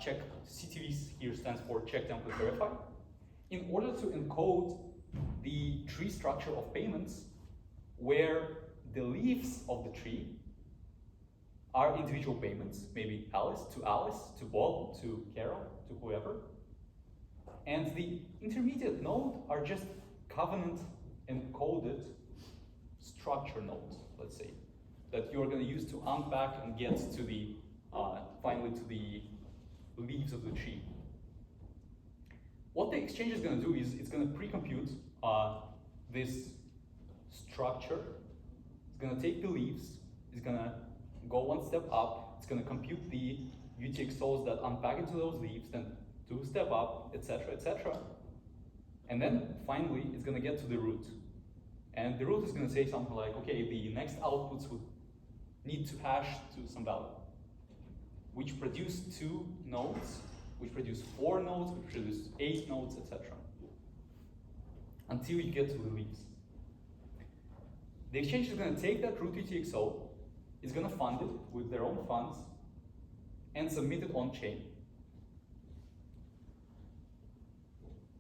check CTV here stands for check template verify, in order to encode the tree structure of payments where the leaves of the tree are individual payments, maybe Alice, to Bob, to Carol, to whoever. And the intermediate node are just covenant encoded structure nodes, let's say, that you're going to use to unpack and get to the, finally to the leaves of the tree. What the exchange is going to do is it's going to pre-compute this structure. It's going to take the leaves, it's going to go one step up, it's going to compute the UTXOs that unpack into those leaves, then 2 step up, etc., etc. And then finally, it's going to get to the root. And the root is going to say something like, okay, the next outputs would need to hash to some value, which produce 2 nodes, which produce 4 nodes, which produce 8 nodes, etc. Until you get to the leaves. The exchange is going to take that root UTXO, is going to fund it with their own funds, and submit it on chain.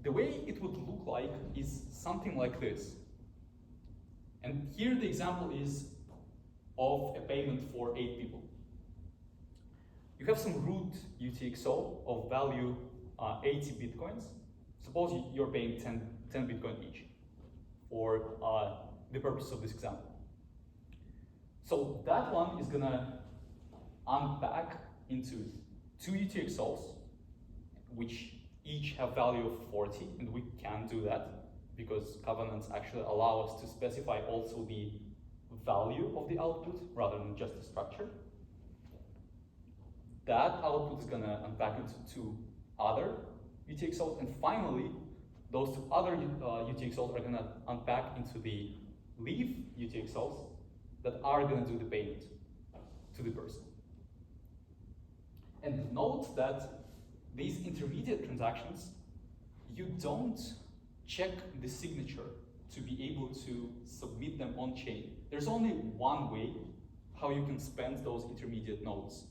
The way it would look like is something like this. And here the example is of a payment for 8 people. You have some root UTXO of value 80 bitcoins. Suppose you're paying 10 bitcoin each for the purpose of this example. So that one is gonna unpack into 2 UTXOs, which each have value of 40, and we can do that because covenants actually allow us to specify also the value of the output rather than just the structure. That output is gonna unpack into 2 other UTXOs, and finally, those 2 other UTXOs are gonna unpack into the leaf UTXOs that are gonna do the payment to the person. And note that these intermediate transactions, you don't check the signature to be able to submit them on chain. There's only one way how you can spend those intermediate nodes.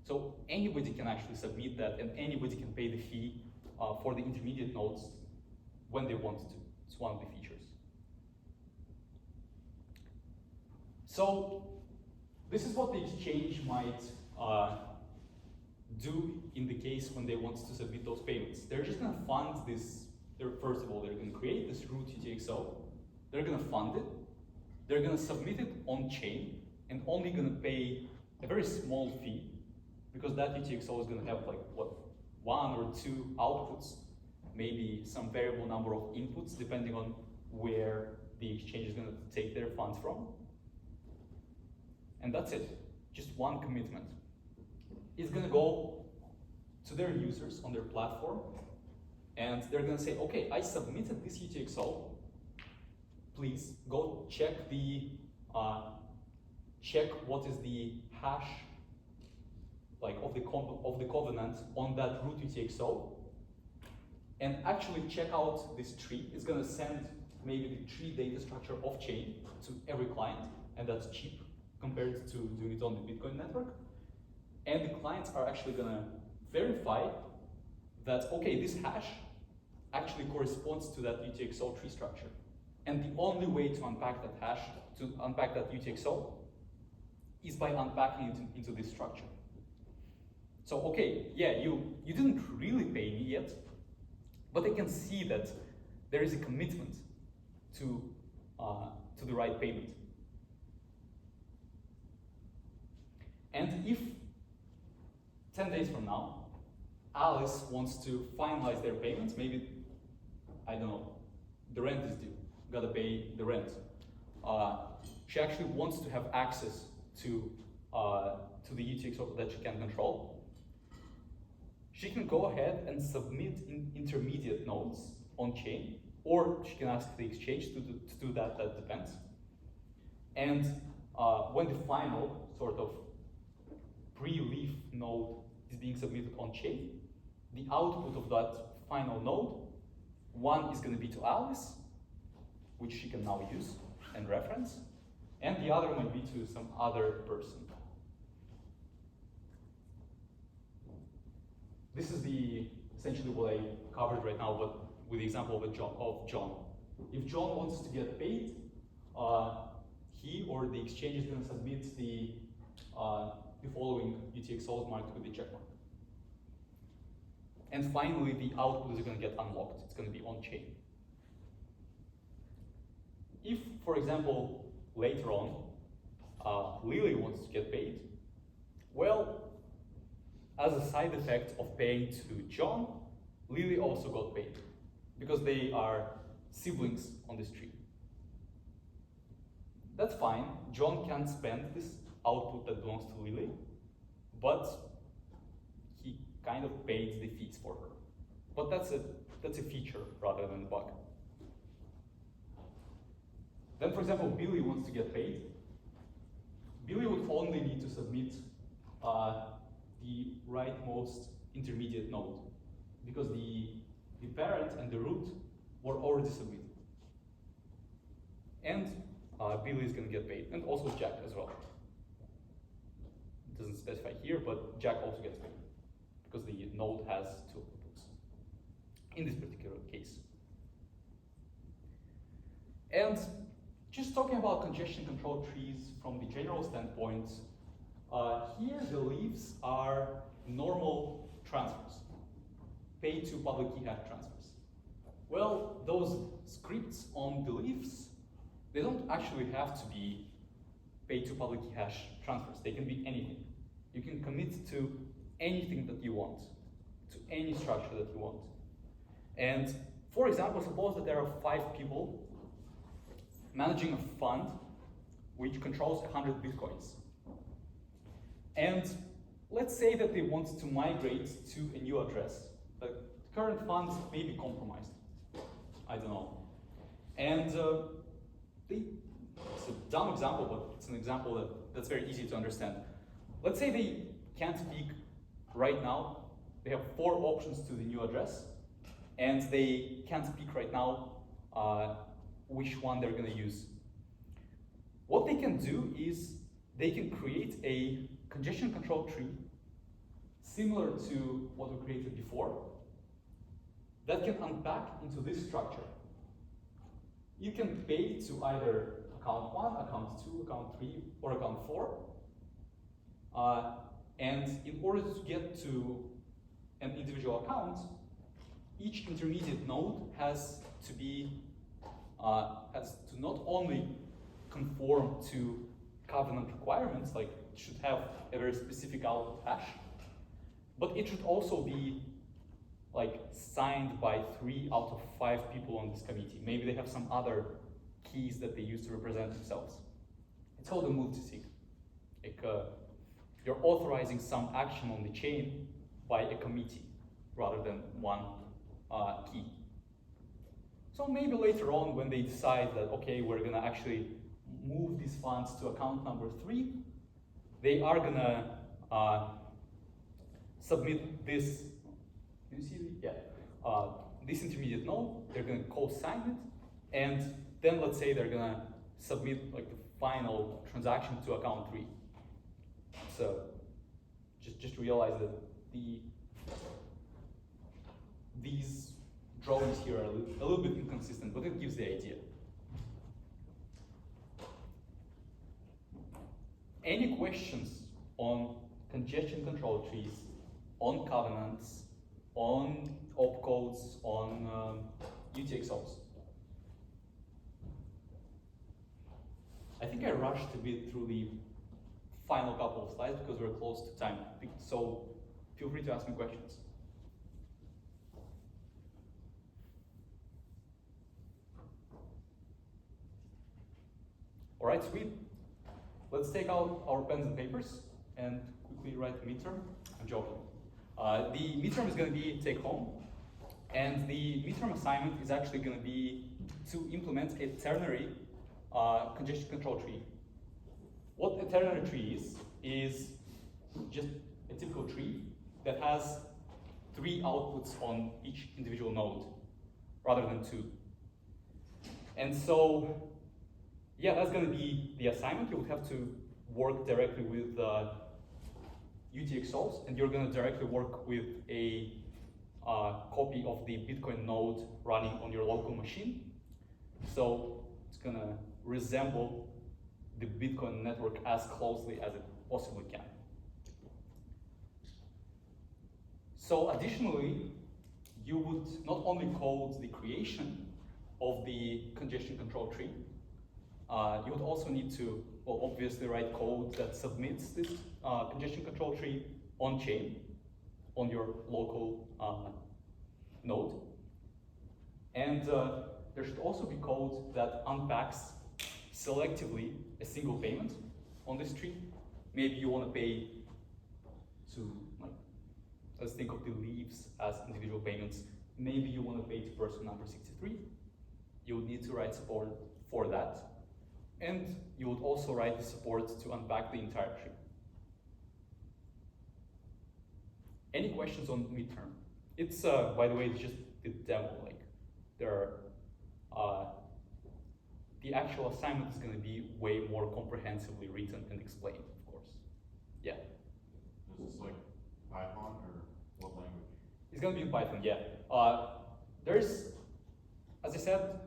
So anybody can actually submit that, and anybody can pay the fee for the intermediate nodes when they want to. It's one of the features. So this is what the exchange might do in the case when they want to submit those payments. They're just gonna fund this. First of all, they're gonna create this root UTXO. They're gonna fund it. They're gonna submit it on chain and only gonna pay a very small fee because that UTXO is gonna have like what, 1 or 2 outputs, maybe some variable number of inputs depending on where the exchange is gonna take their funds from. And that's it, just one commitment. It's gonna go to their users on their platform, and they're gonna say, okay, I submitted this UTXO. Please go check the check what is the hash like of the covenant on that root UTXO, and actually check out this tree. It's gonna send maybe the tree data structure off chain to every client, and that's cheap compared to doing it on the Bitcoin network. And the clients are actually gonna verify that, okay, this hash actually corresponds to that UTXO tree structure. And the only way to unpack that hash, to unpack that UTXO, is by unpacking it into this structure. So, okay, yeah, you didn't really pay me yet, but I can see that there is a commitment to the right payment. And if 10 days from now, Alice wants to finalize their payments, maybe, I don't know, the rent is due, gotta pay the rent. She actually wants to have access to the UTXO that she can control. She can go ahead and submit intermediate nodes on chain, or she can ask the exchange to do that, that depends. And when the final sort of pre-leaf node is being submitted on chain, the output of that final node, one is going to be to Alice, which she can now use and reference, and the other might be to some other person. This is essentially what I covered right now, but with the example of John. If John wants to get paid, he or the exchange is going to submit the following UTXOs marked with the checkmark. And finally, the output is going to get unlocked. It's going to be on chain. If, for example, later on, Lily wants to get paid, well, as a side effect of paying to John, Lily also got paid because they are siblings on this tree. That's fine. John can spend this output that belongs to Lily, but he kind of paid the fees for her. But that's a feature rather than a bug. Then, for example, Billy wants to get paid. Billy would only need to submit the rightmost intermediate node because the parent and the root were already submitted. And Billy is going to get paid, and also Jack as well. It doesn't specify here, but Jack also gets paid because the node has 2 outputs in this particular case. And just talking about congestion control trees from the general standpoint, here the leaves are normal transfers, pay to public key hash transfers. Well, those scripts on the leaves, they don't actually have to be pay to public key hash transfers. They can be anything. You can commit to anything that you want, to any structure that you want. And for example, suppose that there are 5 people managing a fund which controls 100 bitcoins. And let's say that they want to migrate to a new address. The current funds may be compromised. I don't know. And it's a dumb example, but it's an example that's very easy to understand. Let's say they can't pick right now. They have 4 options to the new address, and they can't pick right now which one they're going to use. What they can do is they can create a congestion control tree similar to what we created before that can unpack into this structure. You can pay to either account 1, account 2, account 3, or account 4. And in order to get to an individual account, each intermediate node has to not only conform to covenant requirements, like it should have a very specific output hash, but it should also be like signed by 3 out of 5 people on this committee. Maybe they have some other keys that they use to represent themselves. It's called a multisig. Like, you're authorizing some action on the chain by a committee rather than one key. So maybe later on when they decide that, okay, we're gonna actually move these funds to account number 3, they are gonna submit this, you see, this intermediate node, they're gonna co-sign it, and then let's say they're gonna submit like the final transaction to account 3. So just realize that these drawings here are a little bit inconsistent, but it gives the idea. Any questions on congestion control trees, on covenants, on opcodes, on UTXOs? I think I rushed a bit through the final couple of slides because we're close to time. So feel free to ask me questions. All right, sweet. Let's take out our pens and papers and quickly write the midterm. I'm joking. The midterm is going to be take home, and the midterm assignment is actually going to be to implement a ternary congestion control tree. What a ternary tree is just a typical tree that has 3 outputs on each individual node rather than 2. And so, yeah, that's going to be the assignment. You would have to work directly with UTXOs, and you're going to directly work with a copy of the Bitcoin node running on your local machine. So it's going to resemble the Bitcoin network as closely as it possibly can. So additionally, you would not only code the creation of the congestion control tree, you would also need to, well, obviously write code that submits this congestion control tree on chain, on your local node. And there should also be code that unpacks selectively a single payment on this tree. Maybe you want to pay to, like, let's think of the leaves as individual payments. Maybe you want to pay to person number 63. You would need to write support for that. And you would also write the support to unpack the entire tree. Any questions on midterm? It's, by the way, it's just the demo. Like, there are, the actual assignment is going to be way more comprehensively written and explained, of course. Yeah? Is this like Python or what language? It's going to be in Python, yeah. There's, as I said,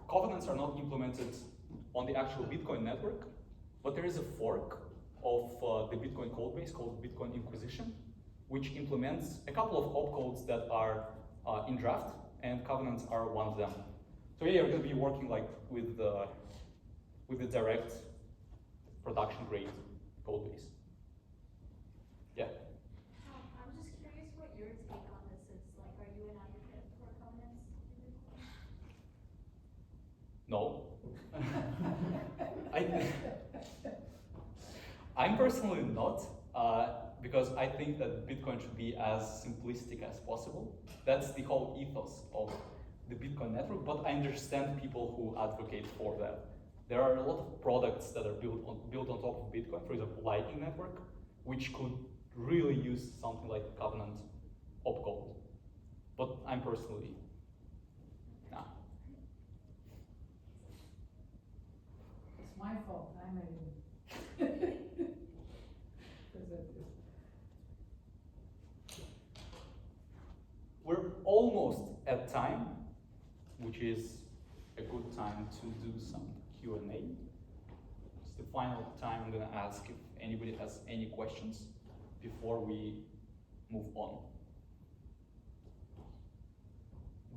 covenants are not implemented on the actual Bitcoin network, but there is a fork of the Bitcoin codebase called Bitcoin Inquisition, which implements a couple of opcodes that are in draft, and covenants are one of them. So yeah, you're going to be working like with the direct production grade codebase. Yeah. I'm just curious what your take on this is. Like, are you an advocate for covenants in Bitcoin? No. I'm personally not, because I think that Bitcoin should be as simplistic as possible. That's the whole ethos of the Bitcoin network, but I understand people who advocate for that. There are a lot of products that are built on top of Bitcoin, for example, Lightning Network, which could really use something like Covenant opcode. But I'm personally, nah. It's my fault, I made it. Present this. We're almost at time, which is a good time to do some Q&A. It's the final time I'm gonna ask if anybody has any questions before we move on.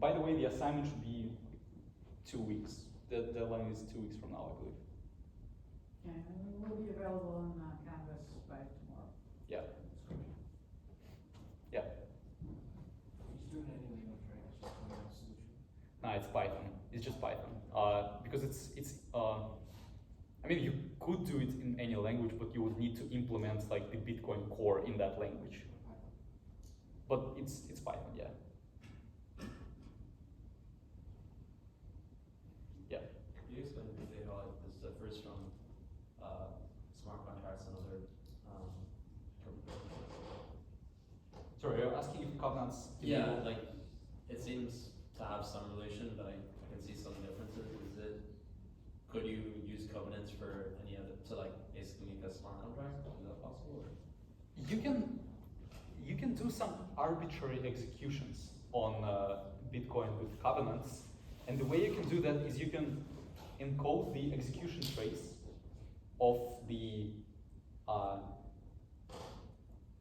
By the way, the assignment should be 2 weeks. The deadline is 2 weeks from now, I believe. Yeah, and it will be available on Canvas by tomorrow. Yeah. Yeah. He's doing it anyway, right? It's just one solution. No, it's Python. It's just Python. Because it's I mean, you could do it in any language, but you would need to implement like the Bitcoin core in that language. But it's Python, yeah. Yeah. Can you explain briefly how like, this differs from smart contracts and other Sorry, you're asking if covenants? Yeah, like it seems to have some relation, but I can see some differences. Could you use covenants for any other to like basically make a smart contract? Is that possible? Or? You can do some arbitrary executions on Bitcoin with covenants, and the way you can do that is you can encode the execution trace of the of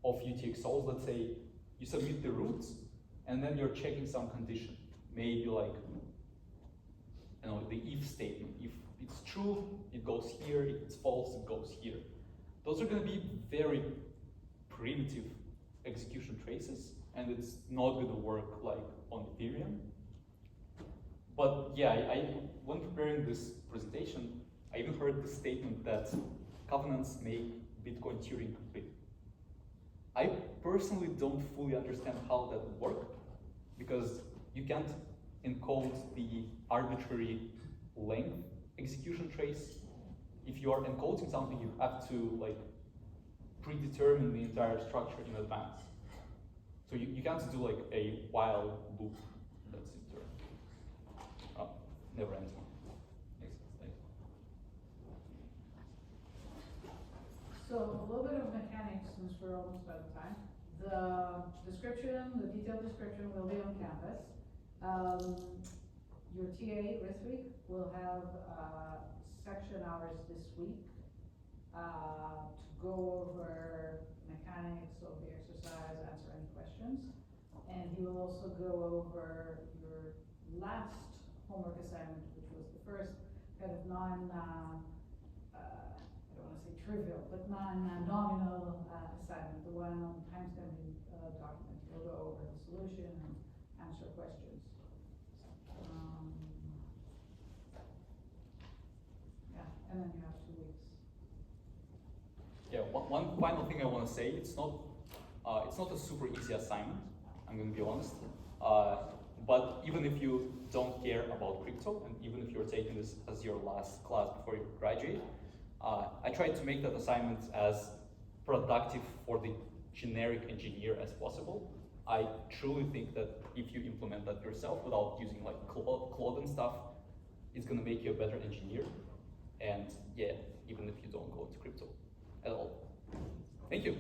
UTXOs. Let's say you submit the root, and then you're checking some condition, maybe like the if statement. If it's true, it goes here. If it's false, it goes here. Those are going to be very primitive execution traces, and it's not going to work like on Ethereum. But yeah, when preparing this presentation, I even heard the statement that covenants make Bitcoin Turing complete. I personally don't fully understand how that would work, because you can't encode the arbitrary length execution trace. If you are encoding something, you have to like predetermine the entire structure in advance. So you can't do like a while loop that's in turn. Oh, never ends one. Makes sense. Thanks. So a little bit of mechanics, since we're almost out of time. The description, the detailed description will be on Canvas. Your TA this week will have section hours this week to go over mechanics of the exercise, answer any questions. And he will also go over your last homework assignment, which was the first kind of I don't want to say trivial, but non-nominal assignment, the one on timestamping document. He'll go over the solution and answer questions. Yeah, and then you have 2 weeks. Yeah, one final thing I want to say, it's not a super easy assignment, I'm going to be honest. But even if you don't care about crypto, and even if you're taking this as your last class before you graduate, I tried to make that assignment as productive for the generic engineer as possible. I truly think that if you implement that yourself without using like Claude and stuff, it's going to make you a better engineer. And yeah, even if you don't go into crypto at all. Thank you.